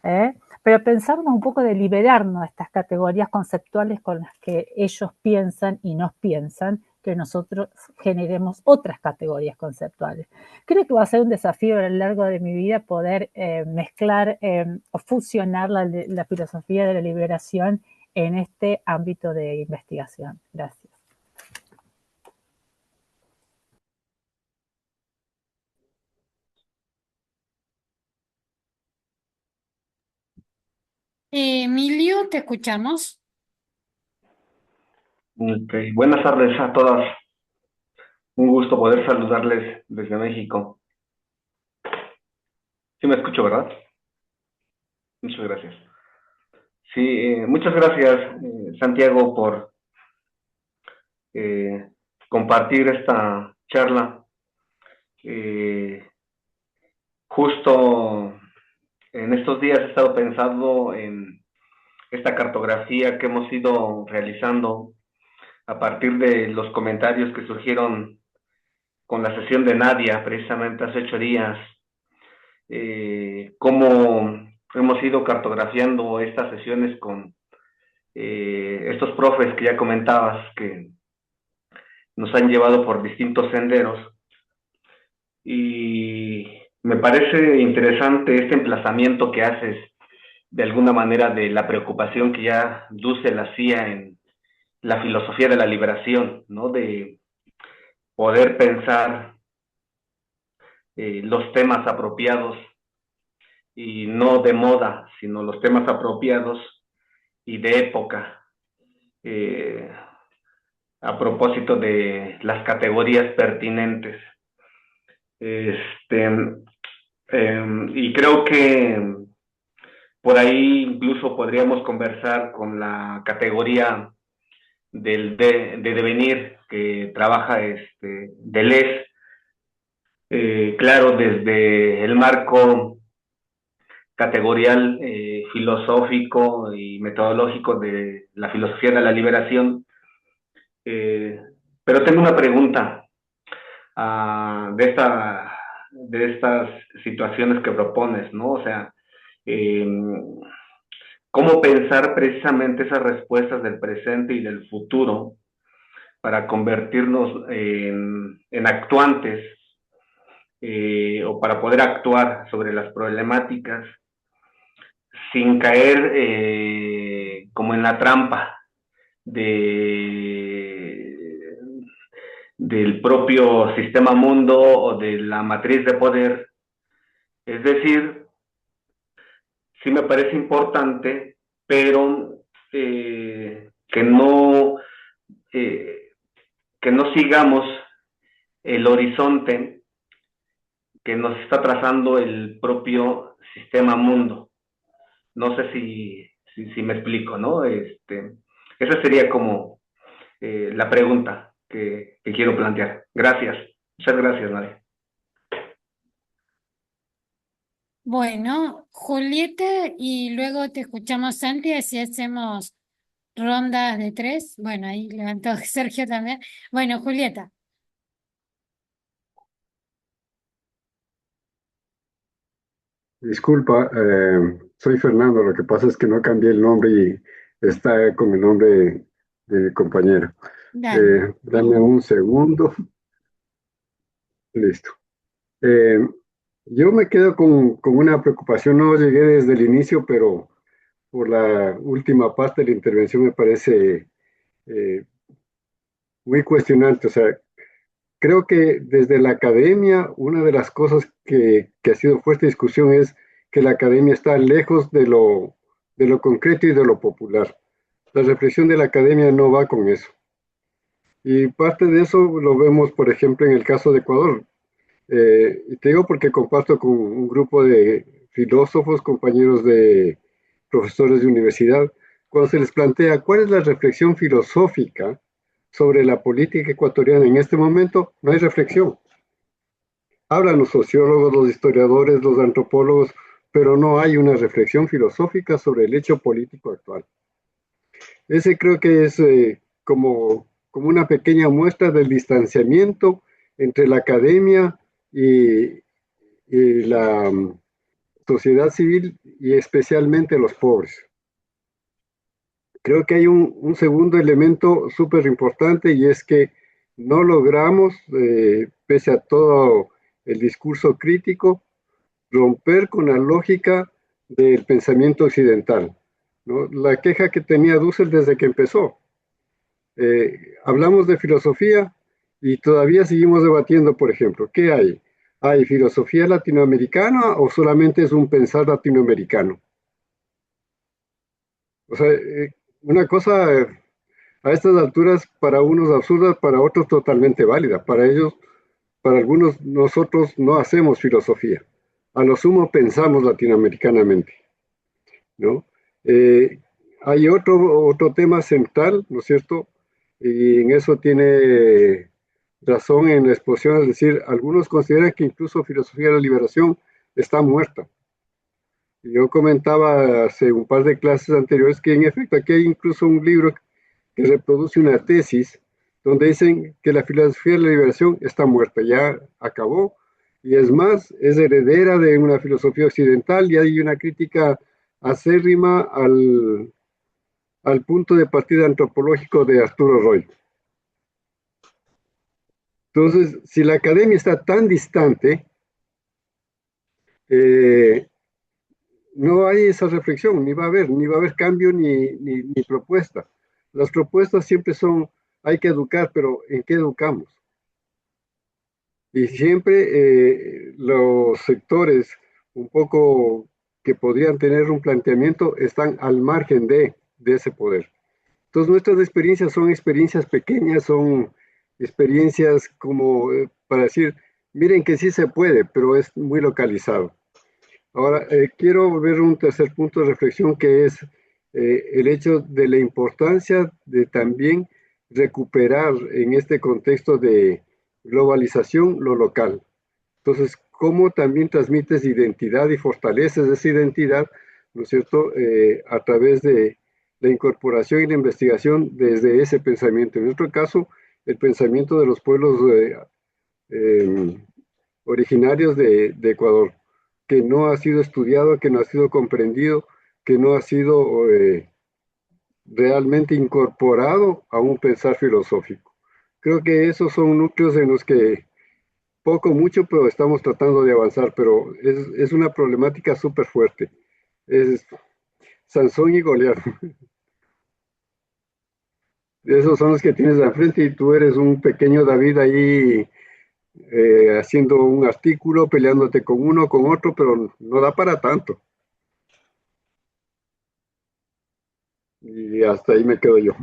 pero pensarnos un poco de liberarnos de estas categorías conceptuales con las que ellos piensan y nos piensan, que nosotros generemos otras categorías conceptuales. Creo que va a ser un desafío a lo largo de mi vida poder mezclar o fusionar la filosofía de la liberación en este ámbito de investigación. Gracias. Emilio, te escuchamos. Okay. Buenas tardes a todas. Un gusto poder saludarles desde México. Sí me escucho, ¿verdad? Muchas gracias. Sí, muchas gracias, Santiago, por compartir esta charla. Justo en estos días he estado pensando en esta cartografía que hemos ido realizando a partir de los comentarios que surgieron con la sesión de Nadia, precisamente hace 8 días, cómo hemos ido cartografiando estas sesiones con estos profes que ya comentabas, que nos han llevado por distintos senderos. Y me parece interesante este emplazamiento que haces, de alguna manera, de la preocupación que ya Dussel hacía en la filosofía de la liberación, ¿no? De poder pensar los temas apropiados y no de moda, sino los temas apropiados y de época, a propósito de las categorías pertinentes. Y creo que por ahí incluso podríamos conversar con la categoría de devenir que trabaja Deleuze, claro, desde el marco categorial, filosófico y metodológico de la filosofía de la liberación. Pero tengo una pregunta de estas situaciones que propones, ¿no? O sea, ¿cómo pensar precisamente esas respuestas del presente y del futuro para convertirnos en actuantes, o para poder actuar sobre las problemáticas sin caer como en la trampa del propio sistema mundo o de la matriz de poder? Es decir, sí me parece importante, pero que no sigamos el horizonte que nos está trazando el propio sistema mundo. No sé si me explico, ¿no? Esa sería como la pregunta que quiero plantear. Gracias. Muchas gracias, Nadia. Bueno, Julieta, y luego te escuchamos, Santi, así hacemos rondas de 3. Bueno, ahí levantó Sergio también. Bueno, Julieta. Disculpa, soy Fernando, lo que pasa es que no cambié el nombre y está con el nombre de mi compañero. Dale. Dame un segundo. Listo. Yo me quedo con una preocupación, no llegué desde el inicio, pero por la última parte de la intervención me parece muy cuestionante. O sea, creo que desde la academia, una de las cosas que ha sido fuerte discusión es que la academia está lejos de lo concreto y de lo popular. La reflexión de la academia no va con eso. Y parte de eso lo vemos, por ejemplo, en el caso de Ecuador. Y te digo porque comparto con un grupo de filósofos, compañeros de profesores de universidad, cuando se les plantea cuál es la reflexión filosófica sobre la política ecuatoriana en este momento, no hay reflexión. Hablan los sociólogos, los historiadores, los antropólogos, pero no hay una reflexión filosófica sobre el hecho político actual. Ese creo que es como una pequeña muestra del distanciamiento entre la academia y la sociedad civil y especialmente los pobres. Creo que hay un segundo elemento súper importante y es que no logramos, pese a todo el discurso crítico, romper con la lógica del pensamiento occidental, ¿no? La queja que tenía Dussel desde que empezó. Hablamos de filosofía y todavía seguimos debatiendo, por ejemplo, ¿qué hay? ¿Hay filosofía latinoamericana o solamente es un pensar latinoamericano? O sea, una cosa a estas alturas para unos absurda, para otros totalmente válida. Para ellos, para algunos, nosotros no hacemos filosofía. A lo sumo pensamos latinoamericanamente, ¿no? Eh, Hay otro tema central, ¿no es cierto? Y en eso tiene razón en la exposición, es decir, algunos consideran que incluso filosofía de la liberación está muerta. Yo comentaba hace un par de clases anteriores que en efecto aquí hay incluso un libro que reproduce una tesis donde dicen que la filosofía de la liberación está muerta, ya acabó, y es más, es heredera de una filosofía occidental y hay una crítica acérrima al punto de partida antropológico de Arturo Roy. Entonces, si la academia está tan distante, eh, no hay esa reflexión, ni va a haber cambio ni propuesta. Las propuestas siempre son, hay que educar, pero ¿en qué educamos? Y siempre los sectores un poco que podrían tener un planteamiento están al margen de ese poder. Entonces nuestras experiencias son experiencias pequeñas, son experiencias como para decir, miren que sí se puede, pero es muy localizado. Ahora, quiero ver un tercer punto de reflexión que es el hecho de la importancia de también recuperar en este contexto de globalización lo local. Entonces, ¿cómo también transmites identidad y fortaleces esa identidad, ¿no es cierto?, a través de la incorporación y la investigación desde ese pensamiento. En nuestro caso, el pensamiento de los pueblos eh, originarios de Ecuador, que no ha sido estudiado, que no ha sido comprendido, que no ha sido realmente incorporado a un pensar filosófico. Creo que esos son núcleos en los que poco, mucho, pero estamos tratando de avanzar, pero es una problemática súper fuerte. Es Sansón y Goliat. Esos son los que tienes al frente y tú eres un pequeño David ahí haciendo un artículo, peleándote con uno, con otro, pero no da para tanto. Y hasta ahí me quedo yo.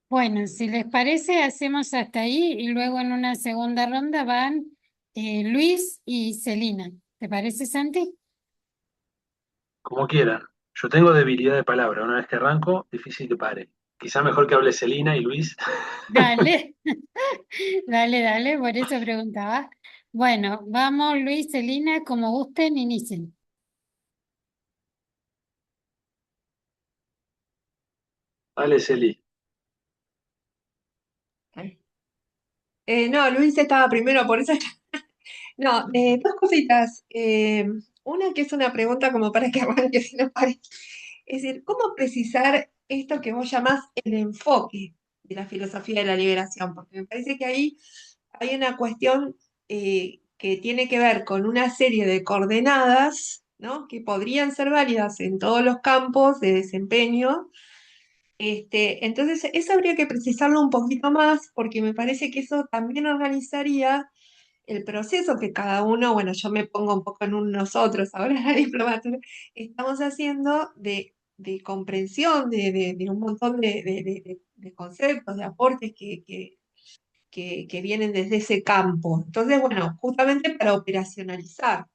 Bueno, si les parece, hacemos hasta ahí y luego en una segunda ronda van Luis y Celina. ¿Te parece, Santi? Como quieran. Yo tengo debilidad de palabra. Una vez que arranco, difícil que pare. Quizá mejor que hable Celina y Luis. Dale, dale, por eso preguntaba. Bueno, vamos Luis, Celina, como gusten, inicien. Dale, Celi. No, Luis estaba primero, por eso. No, dos cositas. Una que es una pregunta como para que arranque, si no parece. Es decir, ¿cómo precisar esto que vos llamás el enfoque de la filosofía de la liberación? Porque me parece que ahí hay una cuestión que tiene que ver con una serie de coordenadas, ¿no? Que podrían ser válidas en todos los campos de desempeño. Entonces, eso habría que precisarlo un poquito más, porque me parece que eso también organizaría el proceso que cada uno, bueno, yo me pongo un poco en un nosotros ahora en la diplomatura, estamos haciendo de comprensión de un montón de conceptos, de aportes que vienen desde ese campo. Entonces, bueno, justamente para operacionalizar.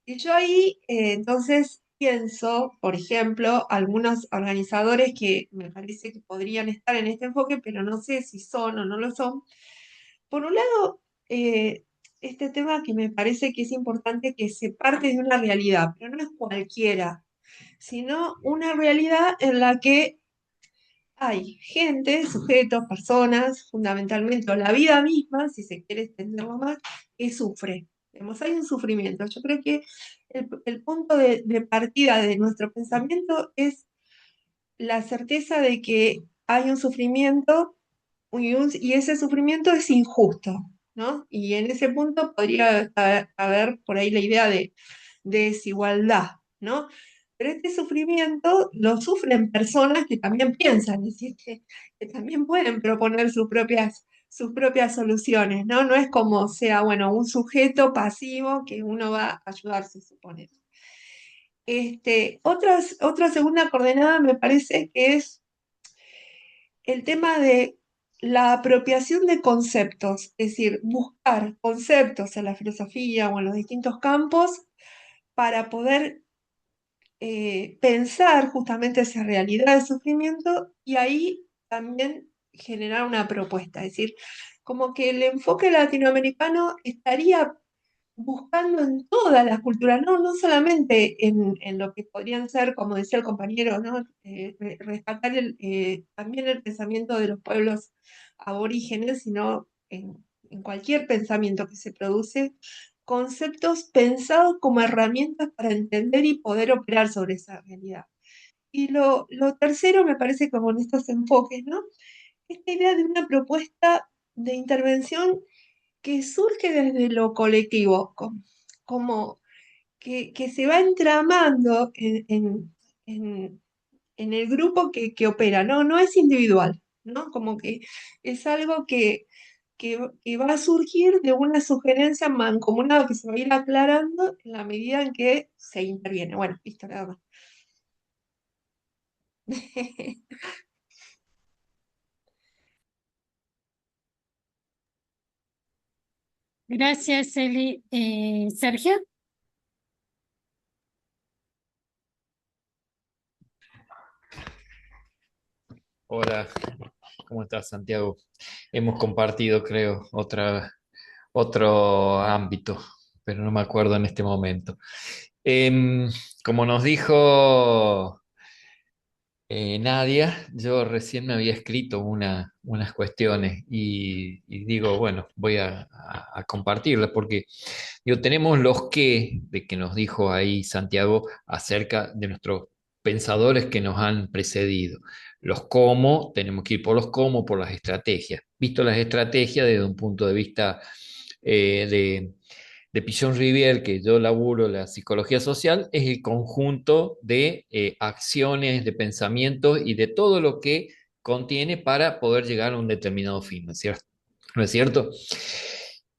Y yo ahí, entonces, pienso, por ejemplo, algunos organizadores que me parece que podrían estar en este enfoque, pero no sé si son o no lo son. Por un lado, este tema que me parece que es importante que se parte de una realidad, pero no es cualquiera, sino una realidad en la que hay gente, sujetos, personas, fundamentalmente, o la vida misma, si se quiere extenderlo más, que sufre. Digamos, hay un sufrimiento. Yo creo que el punto de partida de nuestro pensamiento es la certeza de que hay un sufrimiento y ese sufrimiento es injusto, ¿no? Y en ese punto podría haber por ahí la idea de desigualdad, ¿no? Pero este sufrimiento lo sufren personas que también piensan, es decir, que también pueden proponer sus propias soluciones, ¿no? No es como sea, bueno, un sujeto pasivo que uno va a ayudar, se supone. Otra segunda coordenada me parece que es el tema de la apropiación de conceptos, es decir, buscar conceptos en la filosofía o en los distintos campos para poder pensar justamente esa realidad de sufrimiento y ahí también generar una propuesta. Es decir, como que el enfoque latinoamericano estaría buscando en todas las culturas, no solamente en lo que podrían ser, como decía el compañero, ¿no? Rescatar también el pensamiento de los pueblos aborígenes, sino en cualquier pensamiento que se produce, conceptos pensados como herramientas para entender y poder operar sobre esa realidad. Y lo tercero me parece como en estos enfoques, ¿no? Esta idea de una propuesta de intervención que surge desde lo colectivo, como que se va entramando en el grupo que opera, ¿no? No es individual, ¿no? Como que es algo que va a surgir de una sugerencia mancomunada que se va a ir aclarando en la medida en que se interviene. Bueno, listo, nada más. Gracias, Eli. Sergio. Hola, ¿cómo estás, Santiago? Hemos compartido, creo, otro ámbito, pero no me acuerdo en este momento. Como nos dijo Nadia, yo recién me había escrito unas cuestiones y digo, bueno, voy a compartirlas porque digo, tenemos los qué de que nos dijo ahí Santiago acerca de nuestros pensadores que nos han precedido. Los cómo, tenemos que ir por los cómo, por las estrategias. Visto las estrategias desde un punto de vista de Pichon Rivière, que yo laburo la psicología social, es el conjunto de acciones, de pensamientos y de todo lo que contiene para poder llegar a un determinado fin, ¿no es cierto? ¿No es cierto?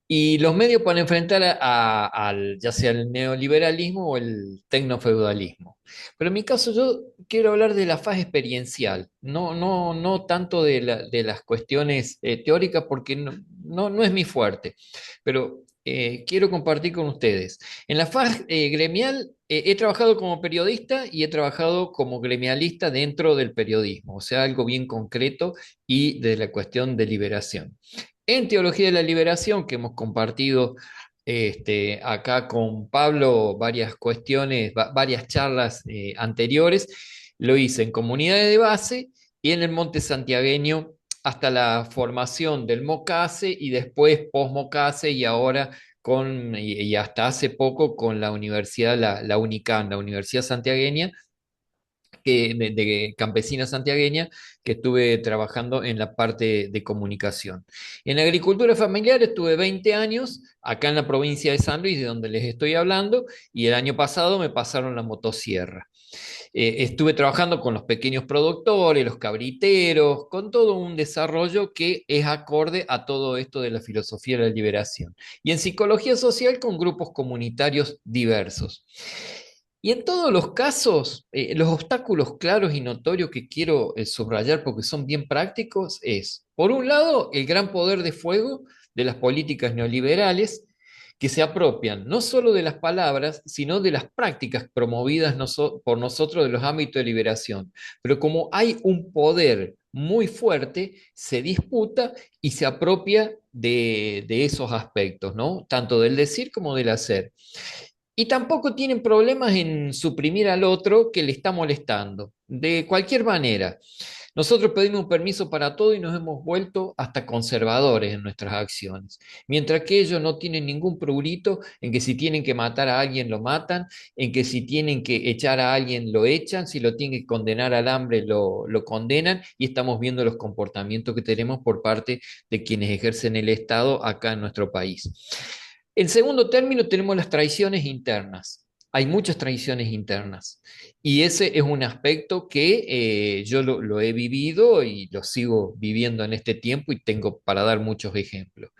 Y los medios para enfrentar al, ya sea el neoliberalismo o el tecnofeudalismo. Pero en mi caso yo quiero hablar de la fase experiencial, no tanto de las cuestiones teóricas porque no es mi fuerte, pero quiero compartir con ustedes. En la fase gremial he trabajado como periodista y he trabajado como gremialista dentro del periodismo, o sea, algo bien concreto y de la cuestión de liberación. En Teología de la Liberación, que hemos compartido acá con Pablo varias cuestiones, varias charlas anteriores, lo hice en comunidades de base y en el Monte Santiagueño hasta la formación del MOCASE y después post-MOCASE y ahora y hasta hace poco con la universidad, la UNICAN, la Universidad Santiagueña, de campesina santiagueña, que estuve trabajando en la parte de comunicación. En agricultura familiar estuve 20 años, acá en la provincia de San Luis, de donde les estoy hablando, y el año pasado me pasaron la motosierra. Estuve trabajando con los pequeños productores, los cabriteros, con todo un desarrollo que es acorde a todo esto de la filosofía de la liberación. Y en psicología social con grupos comunitarios diversos. Y en todos los casos, los obstáculos claros y notorios que quiero subrayar porque son bien prácticos es, por un lado, el gran poder de fuego de las políticas neoliberales que se apropian no solo de las palabras, sino de las prácticas promovidas por nosotros de los ámbitos de liberación. Pero como hay un poder muy fuerte, se disputa y se apropia de esos aspectos, ¿no? Tanto del decir como del hacer. Y tampoco tienen problemas en suprimir al otro que le está molestando, de cualquier manera. Nosotros pedimos un permiso para todo y nos hemos vuelto hasta conservadores en nuestras acciones, mientras que ellos no tienen ningún prurito en que si tienen que matar a alguien lo matan, en que si tienen que echar a alguien lo echan, si lo tienen que condenar al hambre lo condenan, y estamos viendo los comportamientos que tenemos por parte de quienes ejercen el Estado acá en nuestro país. En segundo término, tenemos las traiciones internas. Hay muchas traiciones internas. Y ese es un aspecto que yo lo he vivido y lo sigo viviendo en este tiempo y tengo para dar muchos ejemplos.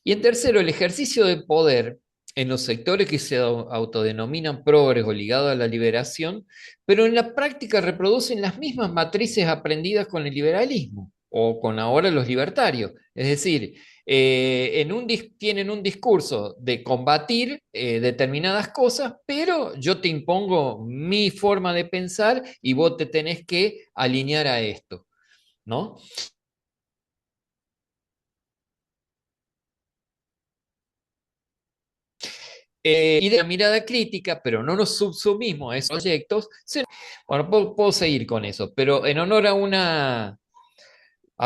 Y en tercero, el ejercicio de poder en los sectores que se autodenominan progres o ligados a la liberación, pero en la práctica reproducen las mismas matrices aprendidas con el liberalismo o con ahora los libertarios. Es decir, tienen un discurso de combatir determinadas cosas, pero yo te impongo mi forma de pensar y vos te tenés que alinear a esto, ¿no? Y de la mirada crítica, pero no nos subsumimos a esos proyectos. Bueno, puedo seguir con eso, pero en honor a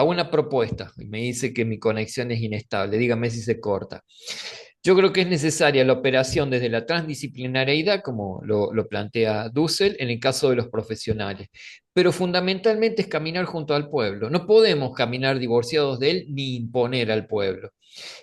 una propuesta, y me dice que mi conexión es inestable, dígame si se corta. Yo creo que es necesaria la operación desde la transdisciplinariedad, como lo plantea Dussel, en el caso de los profesionales, pero fundamentalmente es caminar junto al pueblo. No podemos caminar divorciados de él ni imponer al pueblo.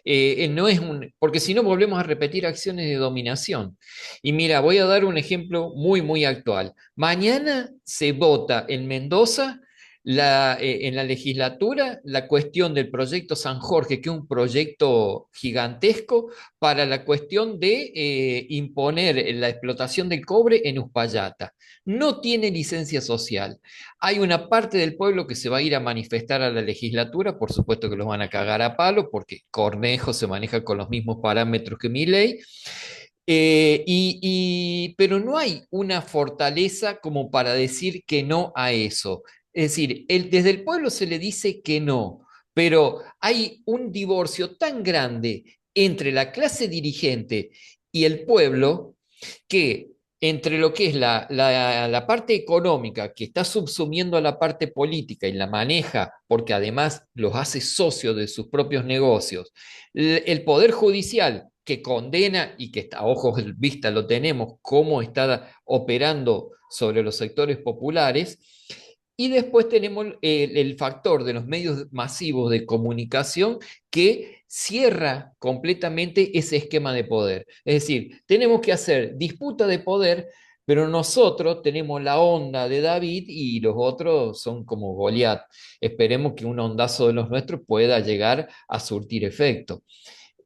No es porque si no volvemos a repetir acciones de dominación. Y mira, voy a dar un ejemplo muy, muy actual. Mañana se vota en Mendoza en la legislatura la cuestión del proyecto San Jorge, que es un proyecto gigantesco para la cuestión de imponer la explotación del cobre en Uspallata. No tiene licencia social. Hay una parte del pueblo que se va a ir a manifestar a la legislatura, por supuesto que los van a cagar a palo, porque Cornejo se maneja con los mismos parámetros que Milei. Pero no hay una fortaleza como para decir que no a eso. Es decir, desde el pueblo se le dice que no, pero hay un divorcio tan grande entre la clase dirigente y el pueblo que entre lo que es la parte económica que está subsumiendo a la parte política y la maneja porque además los hace socios de sus propios negocios, el poder judicial que condena y que a ojos de vista lo tenemos, cómo está operando sobre los sectores populares. Y después tenemos el factor de los medios masivos de comunicación que cierra completamente ese esquema de poder. Es decir, tenemos que hacer disputa de poder, pero nosotros tenemos la onda de David y los otros son como Goliat. Esperemos que un ondazo de los nuestros pueda llegar a surtir efecto.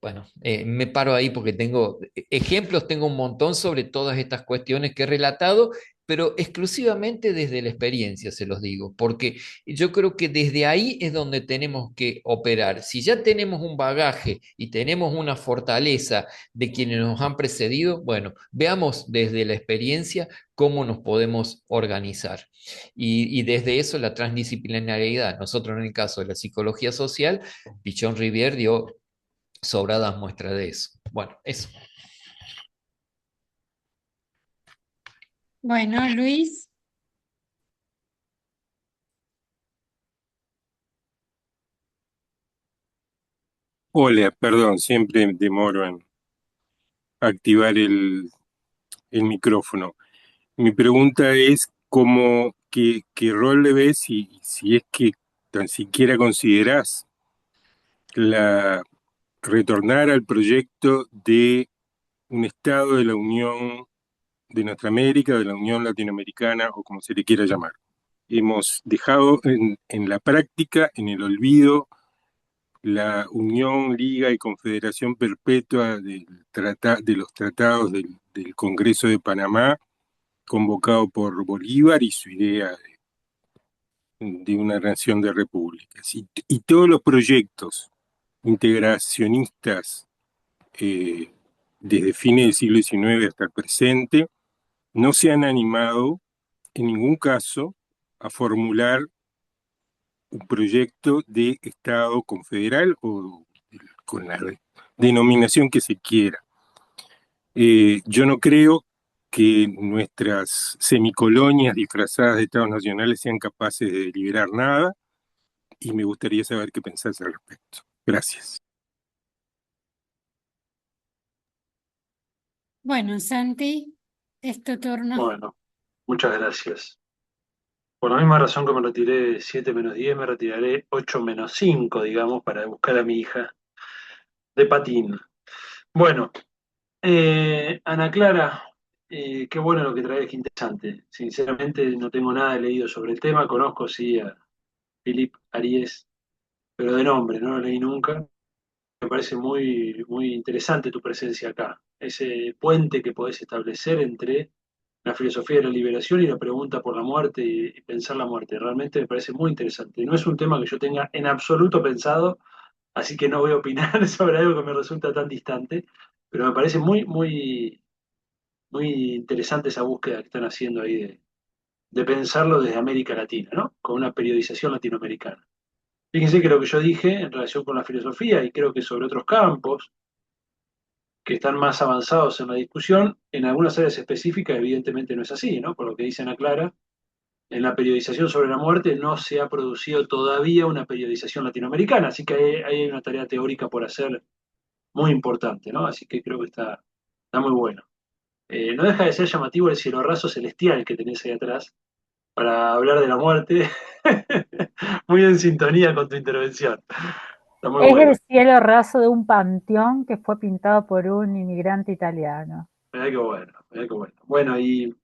Bueno, me paro ahí porque tengo ejemplos, tengo un montón sobre todas estas cuestiones que he relatado, pero exclusivamente desde la experiencia, se los digo, porque yo creo que desde ahí es donde tenemos que operar. Si ya tenemos un bagaje y tenemos una fortaleza de quienes nos han precedido, bueno, veamos desde la experiencia cómo nos podemos organizar. Y desde eso la transdisciplinariedad. Nosotros en el caso de la psicología social, Pichon Rivière dio sobradas muestras de eso. Bueno, eso. Bueno, Luis. Hola, perdón, siempre demoro en activar el micrófono. Mi pregunta es qué rol le ves y si es que tan siquiera considerás la retornar al proyecto de un Estado de la Unión de nuestra América, de la Unión Latinoamericana o como se le quiera llamar. Hemos dejado en la práctica, en el olvido, la Unión, Liga y Confederación Perpetua de los tratados del Congreso de Panamá, convocado por Bolívar y su idea de una nación de repúblicas. Y todos los proyectos integracionistas desde fines del siglo XIX hasta el presente, no se han animado en ningún caso a formular un proyecto de Estado confederal o con la denominación que se quiera. Yo no creo que nuestras semicolonias disfrazadas de Estados nacionales sean capaces de deliberar nada, y me gustaría saber qué pensás al respecto. Gracias. Bueno, Santi, es tu turno. Bueno, muchas gracias. Por la misma razón que me retiré 7 menos 10, me retiraré 8 menos 5, digamos, para buscar a mi hija de patín. Bueno, Ana Clara, qué bueno lo que traes, qué interesante. Sinceramente no tengo nada leído sobre el tema, conozco sí a Philip Aries, pero de nombre, no lo leí nunca. Me parece muy, muy interesante tu presencia acá, ese puente que podés establecer entre la filosofía de la liberación y la pregunta por la muerte y pensar la muerte. Realmente me parece muy interesante. No es un tema que yo tenga en absoluto pensado, así que no voy a opinar sobre algo que me resulta tan distante, pero me parece muy, muy, muy interesante esa búsqueda que están haciendo ahí de pensarlo desde América Latina, ¿no? Con una periodización latinoamericana. Fíjense que lo que yo dije en relación con la filosofía, y creo que sobre otros campos que están más avanzados en la discusión, en algunas áreas específicas evidentemente no es así, ¿no? Por lo que dice Ana Clara, en la periodización sobre la muerte no se ha producido todavía una periodización latinoamericana, así que hay una tarea teórica por hacer muy importante, ¿no? Así que creo que está muy bueno. No deja de ser llamativo el cielo raso celestial que tenés ahí atrás para hablar de la muerte, muy en sintonía con tu intervención. Está muy Es bueno. el cielo raso de un panteón que fue pintado por un inmigrante italiano. Mirá qué bueno, mirá qué bueno. Bueno, y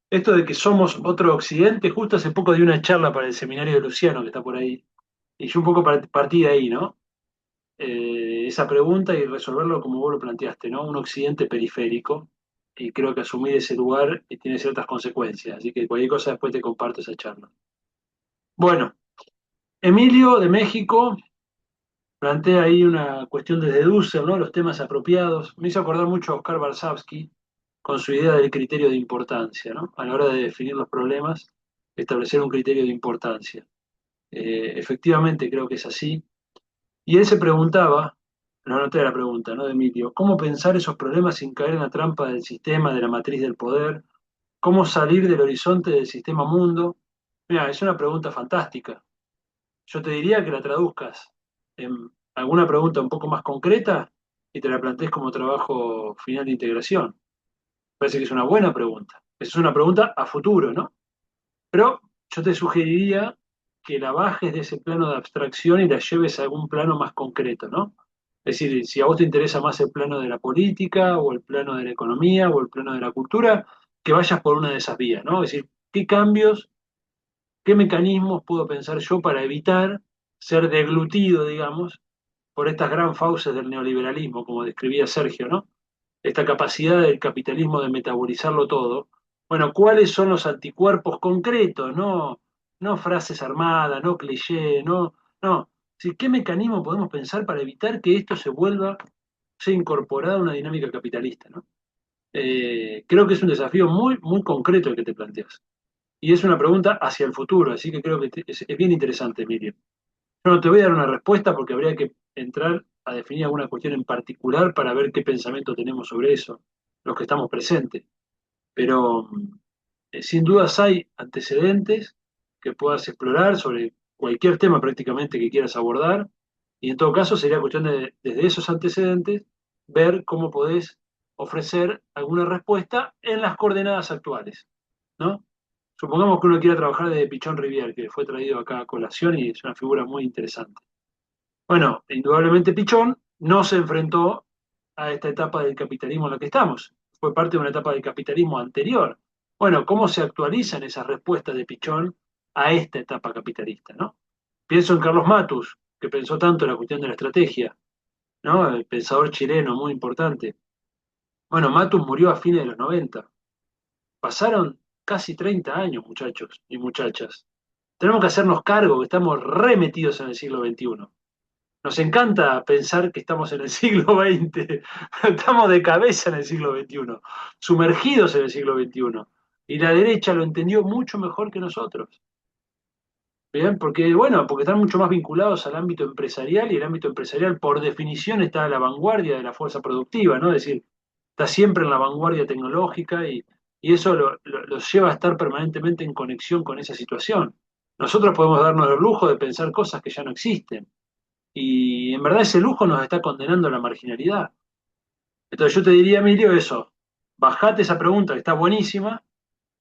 esto de que somos otro occidente, justo hace poco di una charla para el seminario de Luciano, que está por ahí, y yo un poco partí de ahí, ¿no? Esa pregunta y resolverlo como vos lo planteaste, ¿no? Un occidente periférico, y creo que asumir ese lugar tiene ciertas consecuencias, así que cualquier cosa después te comparto esa charla. Bueno, Emilio de México plantea ahí una cuestión desde Dussel, ¿no? Los temas apropiados. Me hizo acordar mucho a Oscar Barsavsky con su idea del criterio de importancia, ¿no? A la hora de definir los problemas, establecer un criterio de importancia. Efectivamente creo que es así. Y él se preguntaba, lo anoté la pregunta, ¿no? De Emilio, ¿cómo pensar esos problemas sin caer en la trampa del sistema, de la matriz del poder? ¿Cómo salir del horizonte del sistema mundo? Mira, es una pregunta fantástica. Yo te diría que la traduzcas en alguna pregunta un poco más concreta y te la plantees como trabajo final de integración. Parece que es una buena pregunta. Esa es una pregunta a futuro, ¿no? Pero yo te sugeriría que la bajes de ese plano de abstracción y la lleves a algún plano más concreto, ¿no? Es decir, si a vos te interesa más el plano de la política o el plano de la economía o el plano de la cultura, que vayas por una de esas vías, ¿no? Es decir, ¿qué cambios, qué mecanismos puedo pensar yo para evitar ser deglutido, digamos, por estas gran fauces del neoliberalismo, como describía Sergio, ¿no? Esta capacidad del capitalismo de metabolizarlo todo. Bueno, ¿cuáles son los anticuerpos concretos? No, no frases armadas, no cliché, no, no. Sí, ¿qué mecanismo podemos pensar para evitar que esto se vuelva, sea incorporado a una dinámica capitalista, ¿no? Creo que es un desafío muy, muy concreto el que te planteas. Y es una pregunta hacia el futuro, así que creo que es bien interesante, Miriam. Yo no te voy a dar una respuesta porque habría que entrar a definir alguna cuestión en particular para ver qué pensamiento tenemos sobre eso, los que estamos presentes. Pero sin dudas hay antecedentes que puedas explorar sobre cualquier tema prácticamente que quieras abordar, y en todo caso sería cuestión de, desde esos antecedentes, ver cómo podés ofrecer alguna respuesta en las coordenadas actuales, ¿no? Supongamos que uno quiera trabajar desde Pichón Rivière, que fue traído acá a colación y es una figura muy interesante. Bueno, indudablemente Pichón no se enfrentó a esta etapa del capitalismo en la que estamos. Fue parte de una etapa del capitalismo anterior. Bueno, ¿cómo se actualizan esas respuestas de Pichón a esta etapa capitalista, ¿no? Pienso en Carlos Matus, que pensó tanto en la cuestión de la estrategia, ¿no? El pensador chileno muy importante. Bueno, Matus murió a fines de los 90. Pasaron casi 30 años, muchachos y muchachas. Tenemos que hacernos cargo que estamos remetidos en el siglo XXI. Nos encanta pensar que estamos en el siglo XX, estamos de cabeza en el siglo XXI, sumergidos en el siglo XXI. Y la derecha lo entendió mucho mejor que nosotros. Bien, porque, bueno, porque están mucho más vinculados al ámbito empresarial y el ámbito empresarial, por definición, está a la vanguardia de la fuerza productiva, ¿no? Es decir, está siempre en la vanguardia tecnológica y eso los lleva a estar permanentemente en conexión con esa situación. Nosotros podemos darnos el lujo de pensar cosas que ya no existen y en verdad ese lujo nos está condenando a la marginalidad. Entonces yo te diría, Emilio, eso, bajate esa pregunta que está buenísima,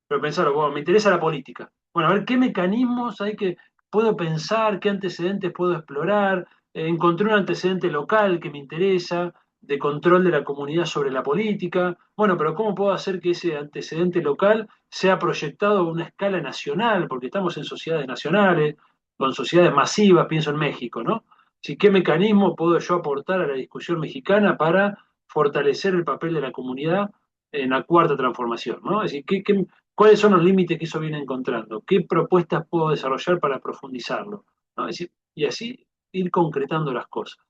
pero pensarlo, bueno, me interesa la política. Bueno, a ver qué mecanismos hay que puedo pensar, qué antecedentes puedo explorar. Encontré un antecedente local que me interesa, de control de la comunidad sobre la política. Bueno, pero ¿cómo puedo hacer que ese antecedente local sea proyectado a una escala nacional? Porque estamos en sociedades nacionales, con sociedades masivas, pienso en México, ¿no? Sí, ¿qué mecanismo puedo yo aportar a la discusión mexicana para fortalecer el papel de la comunidad en la cuarta transformación, ¿no? Es decir, ¿cuáles son los límites que eso viene encontrando? ¿Qué propuestas puedo desarrollar para profundizarlo? ¿No? Es decir, y así ir concretando las cosas.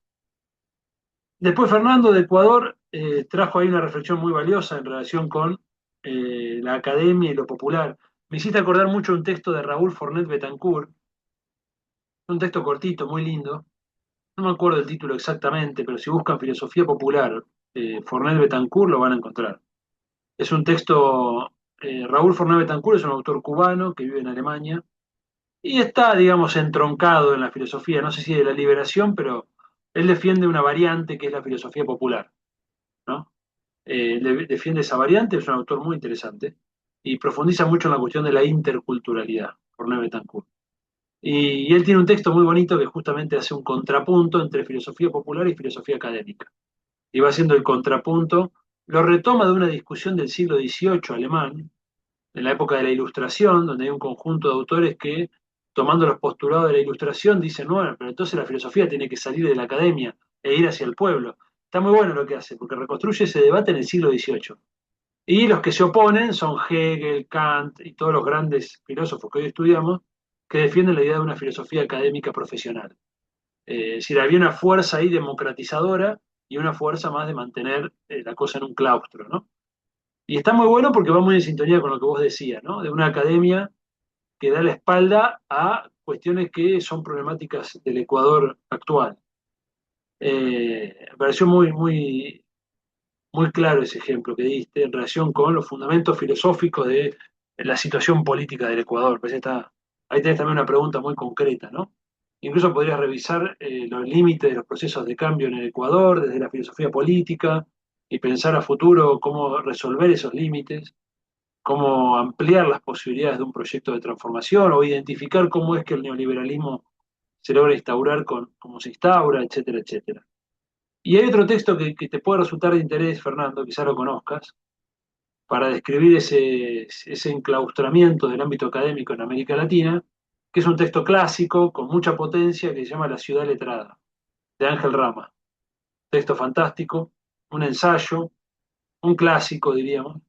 Después Fernando de Ecuador trajo ahí una reflexión muy valiosa en relación con la academia y lo popular. Me hiciste acordar mucho un texto de Raúl Fornet Betancourt, un texto cortito, muy lindo. No me acuerdo el título exactamente, pero si buscan filosofía popular, Fornet Betancourt lo van a encontrar. Es un texto, Raúl Fornet Betancourt es un autor cubano que vive en Alemania y está, digamos, entroncado en la filosofía, no sé si de la liberación, pero él defiende una variante que es la filosofía popular, ¿no? Defiende esa variante, es un autor muy interesante y profundiza mucho en la cuestión de la interculturalidad, Fornet Betancourt. Y él tiene un texto muy bonito que justamente hace un contrapunto entre filosofía popular y filosofía académica. Y va haciendo el contrapunto, lo retoma de una discusión del siglo XVIII alemán, en la época de la Ilustración, donde hay un conjunto de autores que, tomando los postulados de la Ilustración, dicen, bueno, pero entonces la filosofía tiene que salir de la academia e ir hacia el pueblo. Está muy bueno lo que hace, porque reconstruye ese debate en el siglo XVIII. Y los que se oponen son Hegel, Kant y todos los grandes filósofos que hoy estudiamos, que defienden la idea de una filosofía académica profesional. Es decir, había una fuerza ahí democratizadora y una fuerza más de mantener la cosa en un claustro, ¿no? Y está muy bueno porque va muy en sintonía con lo que vos decías, ¿no? De una academia que da la espalda a cuestiones que son problemáticas del Ecuador actual. Me pareció muy claro ese ejemplo que diste en relación con los fundamentos filosóficos de la situación política del Ecuador. Pues ahí tenés también una pregunta muy concreta, ¿no? Incluso podrías revisar los límites de los procesos de cambio en el Ecuador desde la filosofía política y pensar a futuro cómo resolver esos límites, cómo ampliar las posibilidades de un proyecto de transformación o identificar cómo es que el neoliberalismo se logra instaurar cómo se instaura, etcétera, etcétera. Y hay otro texto que te puede resultar de interés, Fernando, quizá lo conozcas, para describir ese enclaustramiento del ámbito académico en América Latina, que es un texto clásico con mucha potencia que se llama La ciudad letrada, de Ángel Rama. Texto fantástico, un ensayo, un clásico, diríamos,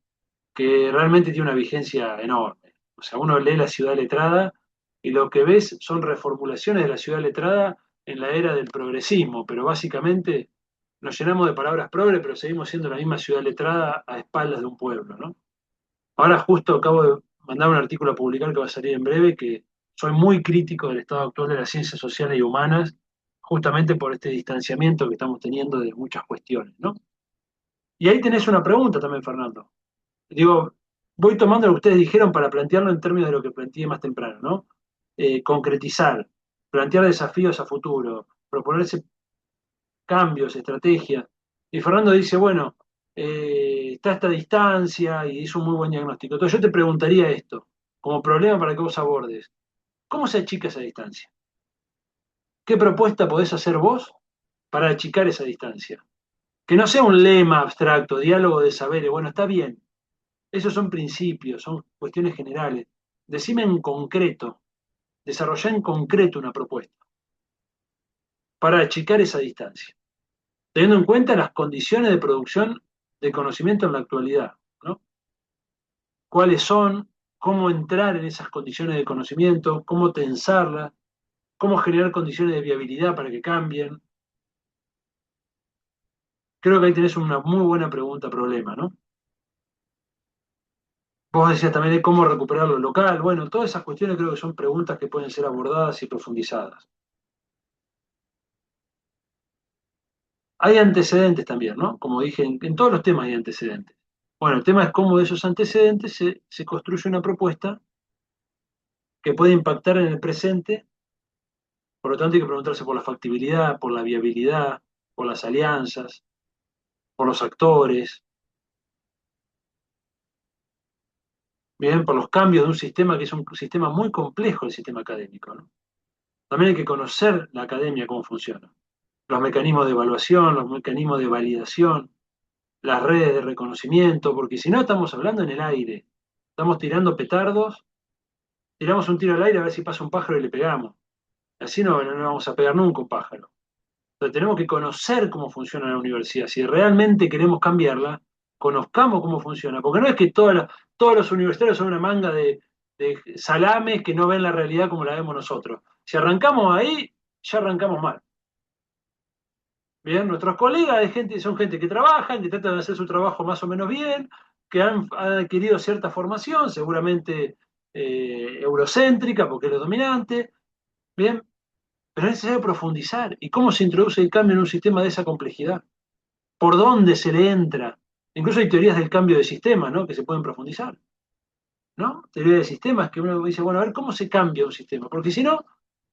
que realmente tiene una vigencia enorme. O sea, uno lee La ciudad letrada y lo que ves son reformulaciones de La ciudad letrada en la era del progresismo, pero básicamente nos llenamos de palabras progre, pero seguimos siendo la misma ciudad letrada a espaldas de un pueblo, ¿no? Ahora justo acabo de mandar un artículo a publicar que va a salir en breve, que soy muy crítico del estado actual de las ciencias sociales y humanas, justamente por este distanciamiento que estamos teniendo de muchas cuestiones, ¿no? Y ahí tenés una pregunta también, Fernando. Digo, voy tomando lo que ustedes dijeron para plantearlo en términos de lo que planteé más temprano, ¿no? Concretizar, plantear desafíos a futuro, proponerse cambios, estrategias. Y Fernando dice, bueno, está esta distancia y hizo un muy buen diagnóstico. Entonces yo te preguntaría esto, como problema para que vos abordes, ¿cómo se achica esa distancia? ¿Qué propuesta podés hacer vos para achicar esa distancia? Que no sea un lema abstracto, diálogo de saberes, bueno, está bien, esos son principios, son cuestiones generales. Decime en concreto, desarrollá en concreto una propuesta para achicar esa distancia, teniendo en cuenta las condiciones de producción de conocimiento en la actualidad, ¿no? ¿Cuáles son? ¿Cómo entrar en esas condiciones de conocimiento? ¿Cómo tensarlas? ¿Cómo generar condiciones de viabilidad para que cambien? Creo que ahí tenés una muy buena pregunta, problema, ¿no? Vos decías también de cómo recuperar lo local. Bueno, todas esas cuestiones creo que son preguntas que pueden ser abordadas y profundizadas. Hay antecedentes también, ¿no? Como dije, en todos los temas hay antecedentes. Bueno, el tema es cómo de esos antecedentes se construye una propuesta que puede impactar en el presente. Por lo tanto, hay que preguntarse por la factibilidad, por la viabilidad, por las alianzas, por los actores, bien, por los cambios de un sistema que es un sistema muy complejo, el sistema académico, ¿no? También hay que conocer la academia, cómo funciona, los mecanismos de evaluación, los mecanismos de validación, las redes de reconocimiento, porque si no estamos hablando en el aire, estamos tirando petardos, tiramos un tiro al aire a ver si pasa un pájaro y le pegamos. Así no vamos a pegar nunca un pájaro. Entonces tenemos que conocer cómo funciona la universidad. Si realmente queremos cambiarla, conozcamos cómo funciona. Porque no es que todos los universitarios son una manga de salames que no ven la realidad como la vemos nosotros. Si arrancamos ahí, ya arrancamos mal. Bien, nuestros colegas son gente que trabajan, que tratan de hacer su trabajo más o menos bien, que han adquirido cierta formación, seguramente eurocéntrica, porque es lo dominante. Bien, pero es necesario profundizar. ¿Y cómo se introduce el cambio en un sistema de esa complejidad? ¿Por dónde se le entra? Incluso hay teorías del cambio de sistema, ¿no? Que se pueden profundizar, ¿no? Teoría de sistemas que uno dice, bueno, a ver cómo se cambia un sistema. Porque si no,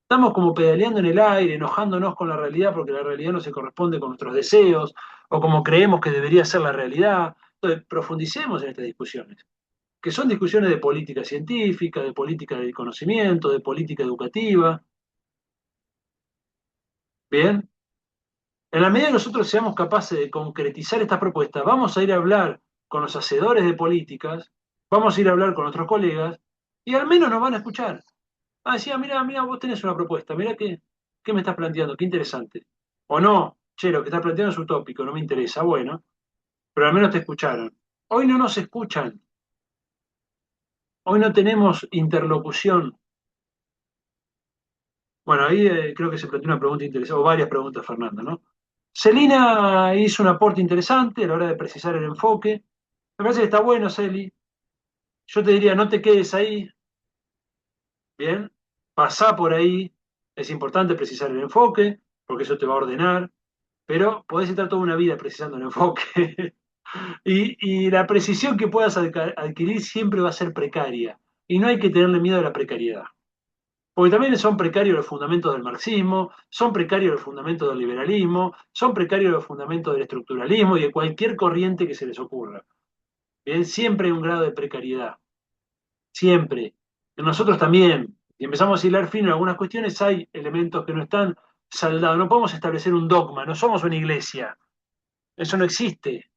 estamos como pedaleando en el aire, enojándonos con la realidad porque la realidad no se corresponde con nuestros deseos o como creemos que debería ser la realidad. Entonces, profundicemos en estas discusiones, que son discusiones de política científica, de política del conocimiento, de política educativa. Bien, en la medida que nosotros seamos capaces de concretizar estas propuestas, vamos a ir a hablar con los hacedores de políticas, vamos a ir a hablar con nuestros colegas y al menos nos van a escuchar. Ah, decía, mira, vos tenés una propuesta, mira qué me estás planteando, qué interesante. O no, che, lo que estás planteando es utópico, no me interesa, bueno, pero al menos te escucharon. Hoy no nos escuchan, hoy no tenemos interlocución. Bueno, ahí creo que se planteó una pregunta interesante, o varias preguntas, Fernando, ¿no? Celina hizo un aporte interesante a la hora de precisar el enfoque. Me parece que está bueno, Celi. Yo te diría, no te quedes ahí, ¿bien? Pasá por ahí. Es importante precisar el enfoque, porque eso te va a ordenar, pero podés estar toda una vida precisando el enfoque. Y la precisión que puedas adquirir siempre va a ser precaria. Y no hay que tenerle miedo a la precariedad. Porque también son precarios los fundamentos del marxismo, son precarios los fundamentos del liberalismo, son precarios los fundamentos del estructuralismo y de cualquier corriente que se les ocurra. Bien, siempre hay un grado de precariedad. Siempre. En nosotros también. Y empezamos a hilar fino en algunas cuestiones, hay elementos que no están saldados. No podemos establecer un dogma, no somos una iglesia. Eso no existe.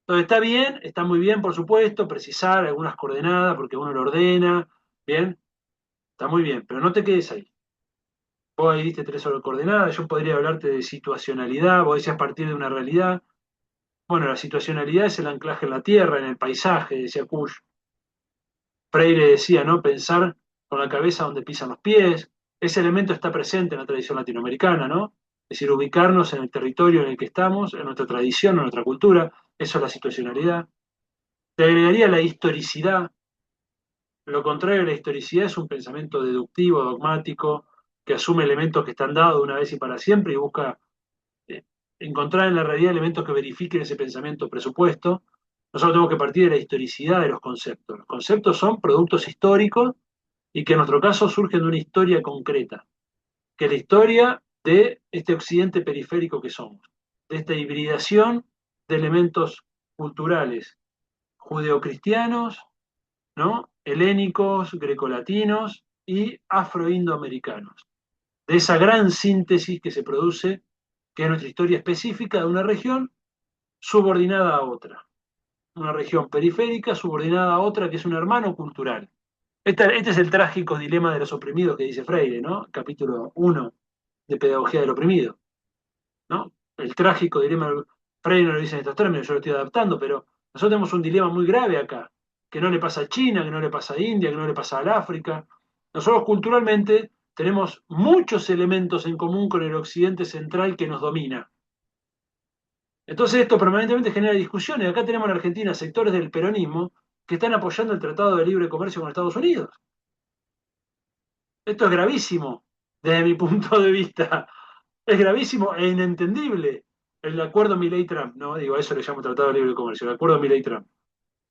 Entonces está muy bien, por supuesto, precisar algunas coordenadas porque uno lo ordena, bien, está muy bien, pero no te quedes ahí. Vos ahí diste tres sobre coordenadas, yo podría hablarte de situacionalidad, vos decías partir de una realidad. Bueno, la situacionalidad es el anclaje en la tierra, en el paisaje, decía Kush. Freire decía, ¿no? Pensar con la cabeza donde pisan los pies. Ese elemento está presente en la tradición latinoamericana, ¿no? Es decir, ubicarnos en el territorio en el que estamos, en nuestra tradición, en nuestra cultura. Eso es la situacionalidad. Te agregaría la historicidad. Lo contrario de la historicidad es un pensamiento deductivo, dogmático, que asume elementos que están dados de una vez y para siempre y busca eh, encontrar en la realidad elementos que verifiquen ese pensamiento presupuesto. Nosotros tenemos que partir de la historicidad de los conceptos. Los conceptos son productos históricos y que en nuestro caso surgen de una historia concreta, que es la historia de este occidente periférico que somos, de esta hibridación de elementos culturales judeocristianos, ¿no? Helénicos, grecolatinos y afroindoamericanos. De esa gran síntesis que se produce, que es nuestra historia específica de una región subordinada a otra. Una región periférica subordinada a otra que es un hermano cultural. Este es el trágico dilema de los oprimidos que dice Freire, ¿no? Capítulo 1 de Pedagogía del Oprimido, ¿no? El trágico dilema, Freire no lo dice en estos términos, yo lo estoy adaptando, pero nosotros tenemos un dilema muy grave acá, que no le pasa a China, que no le pasa a India, que no le pasa al África. Nosotros culturalmente tenemos muchos elementos en común con el occidente central que nos domina. Entonces esto permanentemente genera discusiones. Acá tenemos en Argentina sectores del peronismo que están apoyando el Tratado de Libre Comercio con Estados Unidos. Esto es gravísimo desde mi punto de vista. Es gravísimo e inentendible el acuerdo Milei-Trump, ¿no? Digo, a eso le llamo Tratado de Libre Comercio, el acuerdo Milei-Trump.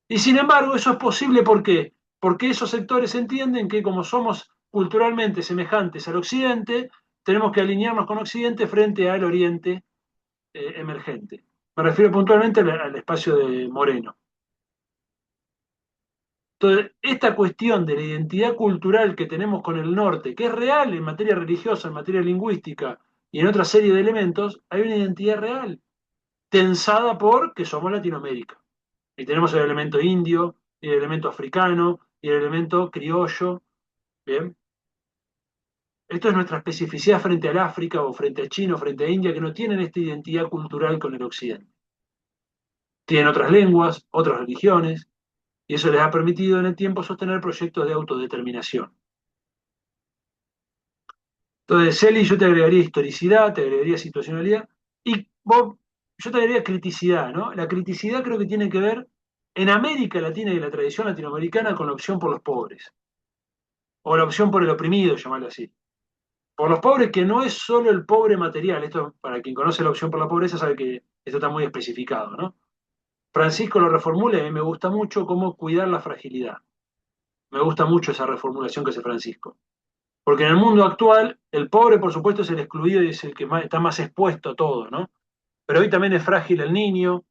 Y sin embargo, eso es posible, ¿por qué? Porque esos sectores entienden que como somos culturalmente semejantes al Occidente, tenemos que alinearnos con Occidente frente al Oriente emergente. Me refiero puntualmente al espacio de Moreno. Entonces, esta cuestión de la identidad cultural que tenemos con el norte, que es real en materia religiosa, en materia lingüística y en otra serie de elementos, hay una identidad real, tensada por que somos Latinoamérica. Y tenemos el elemento indio, y el elemento africano, y el elemento criollo. ¿Bien? Esto es nuestra especificidad frente al África o frente a China o frente a India, que no tienen esta identidad cultural con el Occidente. Tienen otras lenguas, otras religiones, y eso les ha permitido en el tiempo sostener proyectos de autodeterminación. Entonces, Celi, yo te agregaría historicidad, te agregaría situacionalidad, y vos, yo te agregaría criticidad, ¿no? La criticidad creo que tiene que ver en América Latina y la tradición latinoamericana con la opción por los pobres, o la opción por el oprimido, llamarlo así. Por los pobres, que no es solo el pobre material, esto para quien conoce la opción por la pobreza sabe que esto está muy especificado, ¿no? Francisco lo reformula y a mí me gusta mucho cómo cuidar la fragilidad. Me gusta mucho esa reformulación que hace Francisco. Porque en el mundo actual, el pobre, por supuesto, es el excluido y es el que está más expuesto a todo, ¿no? Pero hoy también es frágil el niño,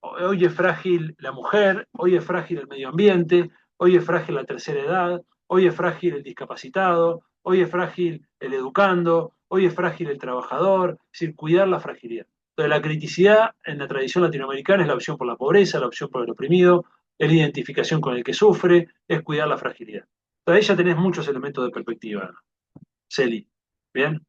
hoy es frágil la mujer, hoy es frágil el medio ambiente, hoy es frágil la tercera edad, hoy es frágil el discapacitado, hoy es frágil el educando, hoy es frágil el trabajador, es decir, cuidar la fragilidad. Entonces, la criticidad en la tradición latinoamericana es la opción por la pobreza, la opción por el oprimido, es la identificación con el que sufre, es cuidar la fragilidad. Entonces, ahí ya tenés muchos elementos de perspectiva, Celi. ¿Bien?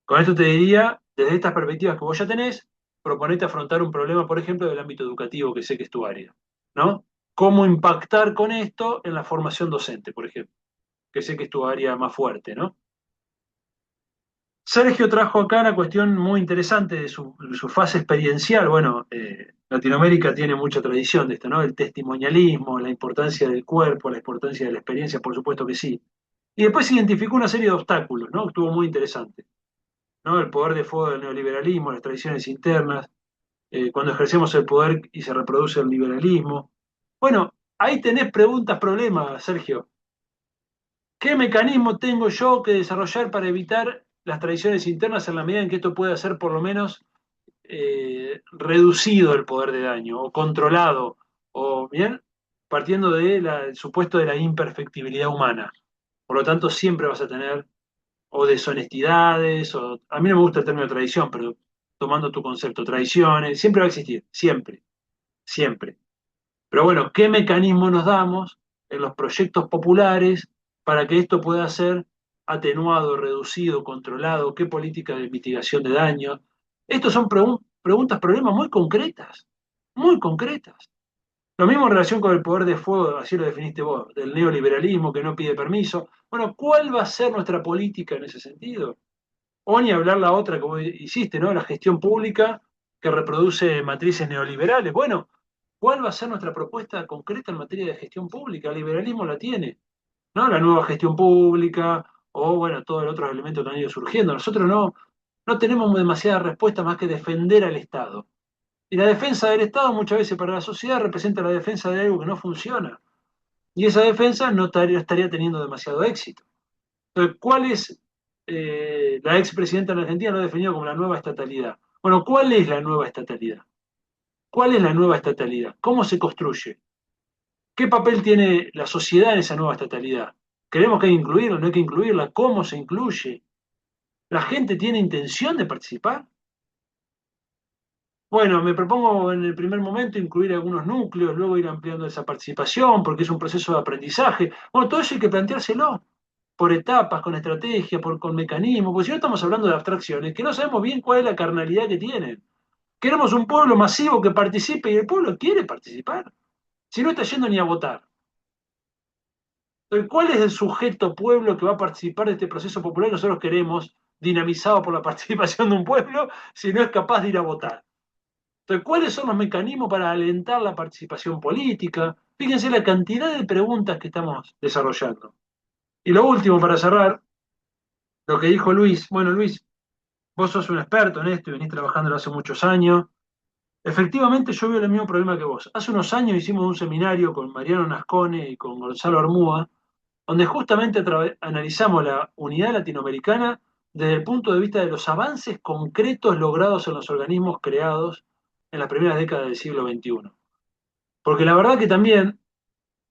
Con esto te diría, desde estas perspectivas que vos ya tenés, proponete afrontar un problema, por ejemplo, del ámbito educativo, que sé que es tu área, ¿no? ¿Cómo impactar con esto en la formación docente, por ejemplo? Que sé que es tu área más fuerte, ¿no? Sergio trajo acá una cuestión muy interesante de su fase experiencial. Bueno, Latinoamérica tiene mucha tradición de esto, ¿no? El testimonialismo, la importancia del cuerpo, la importancia de la experiencia, por supuesto que sí. Y después identificó una serie de obstáculos, ¿no? Estuvo muy interesante, ¿no? El poder de fuego del neoliberalismo, las tradiciones internas, cuando ejercemos el poder y se reproduce el liberalismo. Bueno, ahí tenés preguntas, problemas, Sergio. ¿Qué mecanismo tengo yo que desarrollar para evitar las tradiciones internas en la medida en que esto pueda ser por lo menos reducido el poder de daño o controlado, o bien, partiendo del supuesto de la imperfectibilidad humana? Por lo tanto, siempre vas a tener o deshonestidades, o a mí no me gusta el término tradición, pero tomando tu concepto, tradiciones, siempre va a existir, siempre, siempre. Pero bueno, ¿qué mecanismo nos damos en los proyectos populares para que esto pueda ser atenuado, reducido, controlado? ¿Qué política de mitigación de daños? Estos son preguntas, problemas muy concretas, muy concretas. Lo mismo en relación con el poder de fuego, así lo definiste vos, del neoliberalismo que no pide permiso. Bueno, ¿cuál va a ser nuestra política en ese sentido? O ni hablar la otra que vos hiciste, ¿no? La gestión pública que reproduce matrices neoliberales. Bueno, ¿cuál va a ser nuestra propuesta concreta en materia de gestión pública? El liberalismo la tiene, ¿no? La nueva gestión pública, o bueno, todos los otros elementos que han ido surgiendo. Nosotros no tenemos demasiada respuesta más que defender al Estado. Y la defensa del Estado muchas veces para la sociedad representa la defensa de algo que no funciona. Y esa defensa no estaría teniendo demasiado éxito. Entonces, ¿cuál es la expresidenta de la Argentina lo ha definido como la nueva estatalidad? Bueno, ¿cuál es la nueva estatalidad? ¿Cuál es la nueva estatalidad? ¿Cómo se construye? ¿Qué papel tiene la sociedad en esa nueva estatalidad? ¿Creemos que hay que incluirla? ¿No hay que incluirla? ¿Cómo se incluye? ¿La gente tiene intención de participar? Bueno, me propongo en el primer momento incluir algunos núcleos, luego ir ampliando esa participación, porque es un proceso de aprendizaje. Bueno, todo eso hay que planteárselo por etapas, con estrategia, con mecanismos, porque si no estamos hablando de abstracciones, que no sabemos bien cuál es la carnalidad que tienen. Queremos un pueblo masivo que participe y el pueblo quiere participar, si no está yendo ni a votar. Entonces, ¿cuál es el sujeto pueblo que va a participar de este proceso popular que nosotros queremos, dinamizado por la participación de un pueblo, si no es capaz de ir a votar? Entonces, ¿cuáles son los mecanismos para alentar la participación política? Fíjense la cantidad de preguntas que estamos desarrollando. Y lo último, para cerrar, lo que dijo Luis. Bueno, Luis, vos sos un experto en esto y venís trabajándolo hace muchos años. Efectivamente, yo veo el mismo problema que vos. Hace unos años hicimos un seminario con Mariano Nascone y con Gonzalo Armúa, donde justamente analizamos la unidad latinoamericana desde el punto de vista de los avances concretos logrados en los organismos creados en las primeras décadas del siglo XXI. Porque la verdad que también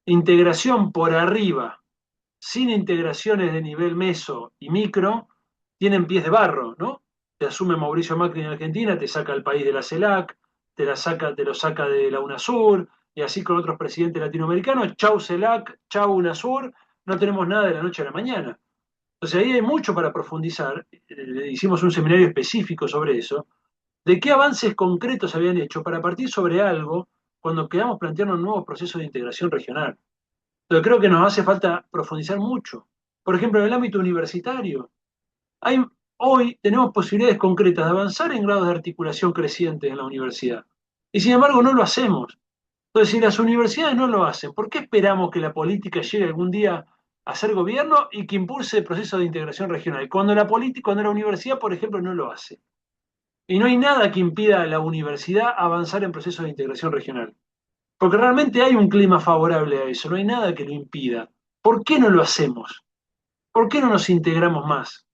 integración por arriba, sin integraciones de nivel meso y micro, tienen pies de barro, ¿no? Te asume Mauricio Macri en Argentina, te saca el país de la CELAC, te lo saca de la UNASUR, y así con otros presidentes latinoamericanos, chau CELAC, chau UNASUR, no tenemos nada de la noche a la mañana. Entonces ahí hay mucho para profundizar, hicimos un seminario específico sobre eso, de qué avances concretos se habían hecho para partir sobre algo cuando quedamos planteando un nuevo proceso de integración regional. Entonces creo que nos hace falta profundizar mucho. Por ejemplo, en el ámbito universitario, hay, hoy tenemos posibilidades concretas de avanzar en grados de articulación crecientes en la universidad. Y sin embargo no lo hacemos. Entonces, si las universidades no lo hacen, ¿por qué esperamos que la política llegue algún día a ser gobierno y que impulse el proceso de integración regional? Cuando la universidad, por ejemplo, no lo hace. Y no hay nada que impida a la universidad avanzar en procesos de integración regional. Porque realmente hay un clima favorable a eso, no hay nada que lo impida. ¿Por qué no lo hacemos? ¿Por qué no nos integramos más?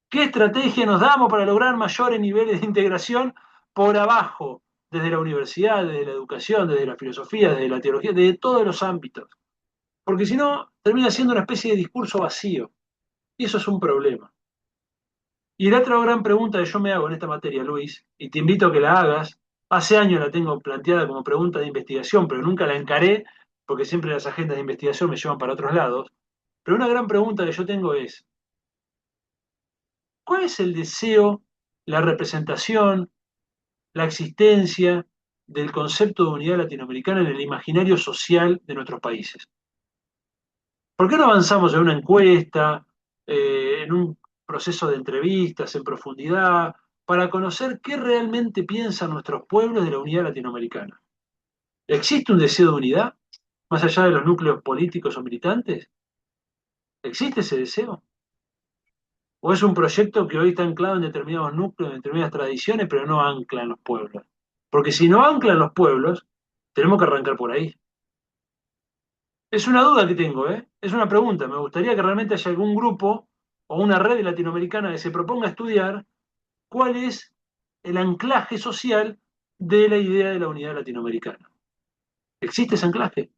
¿Qué estrategia nos damos para lograr mayores niveles de integración por abajo, desde la universidad, desde la educación, desde la filosofía, desde la teología, desde todos los ámbitos? Porque si no, termina siendo una especie de discurso vacío. Y eso es un problema. Y la otra gran pregunta que yo me hago en esta materia, Luis, y te invito a que la hagas, hace años la tengo planteada como pregunta de investigación, pero nunca la encaré, porque siempre las agendas de investigación me llevan para otros lados. Pero una gran pregunta que yo tengo es, ¿cuál es el deseo, la representación, la existencia del concepto de unidad latinoamericana en el imaginario social de nuestros países? ¿Por qué no avanzamos en una encuesta, en un proceso de entrevistas en profundidad, para conocer qué realmente piensan nuestros pueblos de la unidad latinoamericana? ¿Existe un deseo de unidad, más allá de los núcleos políticos o militantes? ¿Existe ese deseo? ¿O es un proyecto que hoy está anclado en determinados núcleos, en determinadas tradiciones, pero no ancla en los pueblos? Porque si no ancla en los pueblos, tenemos que arrancar por ahí. Es una duda que tengo, ¿eh? Es una pregunta. Me gustaría que realmente haya algún grupo o una red latinoamericana que se proponga estudiar cuál es el anclaje social de la idea de la unidad latinoamericana. ¿Existe ese anclaje?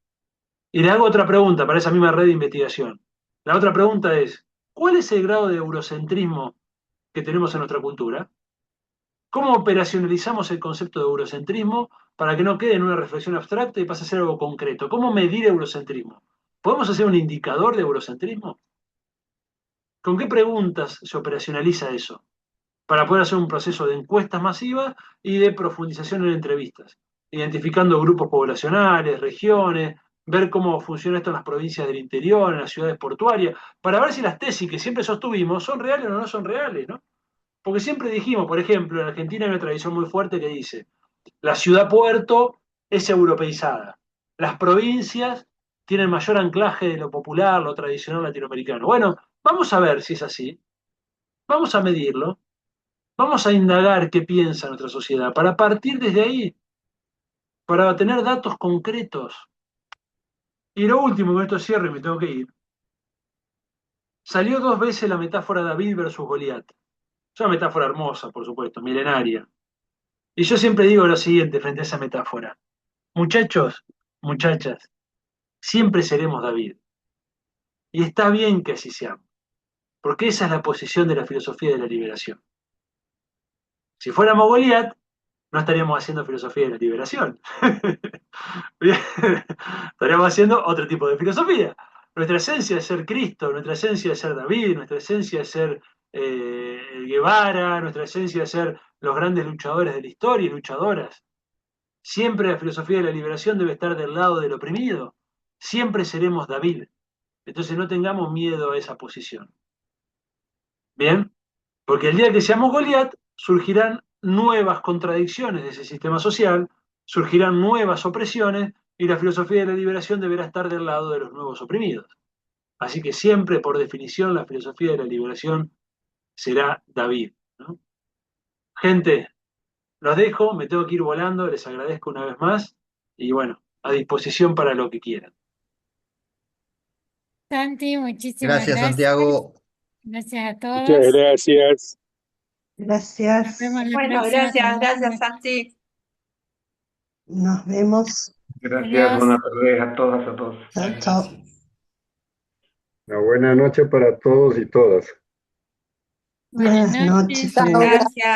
Y le hago otra pregunta para esa misma red de investigación. La otra pregunta es, ¿cuál es el grado de eurocentrismo que tenemos en nuestra cultura? ¿Cómo operacionalizamos el concepto de eurocentrismo para que no quede en una reflexión abstracta y pase a ser algo concreto? ¿Cómo medir eurocentrismo? ¿Podemos hacer un indicador de eurocentrismo? ¿Con qué preguntas se operacionaliza eso? Para poder hacer un proceso de encuestas masivas y de profundización en entrevistas, identificando grupos poblacionales, regiones, ver cómo funciona esto en las provincias del interior, en las ciudades portuarias, para ver si las tesis que siempre sostuvimos son reales o no son reales, ¿no? Porque siempre dijimos, por ejemplo, en Argentina hay una tradición muy fuerte que dice, la ciudad-puerto es europeizada, las provincias tienen mayor anclaje de lo popular, lo tradicional latinoamericano. Bueno, vamos a ver si es así, vamos a medirlo, vamos a indagar qué piensa nuestra sociedad, para partir desde ahí, para tener datos concretos. Y lo último, con esto cierro y me tengo que ir, salió 2 veces la metáfora David versus Goliat. Es una metáfora hermosa, por supuesto, milenaria. Y yo siempre digo lo siguiente frente a esa metáfora. Muchachos, muchachas, siempre seremos David. Y está bien que así seamos, porque esa es la posición de la filosofía de la liberación. Si fuéramos Goliat, no estaríamos haciendo filosofía de la liberación. Estaríamos haciendo otro tipo de filosofía. Nuestra esencia es ser Cristo, nuestra esencia es ser David, nuestra esencia es ser Guevara, nuestra esencia es ser los grandes luchadores de la historia y luchadoras. Siempre la filosofía de la liberación debe estar del lado del oprimido. Siempre seremos David. Entonces no tengamos miedo a esa posición. ¿Bien? Porque el día que seamos Goliat, surgirán nuevas contradicciones de ese sistema social, surgirán nuevas opresiones y la filosofía de la liberación deberá estar del lado de los nuevos oprimidos. Así que siempre, por definición, la filosofía de la liberación será David, ¿no? Gente, los dejo, me tengo que ir volando, les agradezco una vez más y bueno, a disposición para lo que quieran. Santi, muchísimas Gracias, gracias. Santiago. Gracias a Muchas todos. gracias. Nos Gracias. vemos la Bueno, próxima gracias semana. Santi. Nos vemos. Gracias, Adiós. buenas tardes a todas, a todos. Chao, chao. Una buena noche para todos y todas. Buenas Buenas noches. noches. Gracias.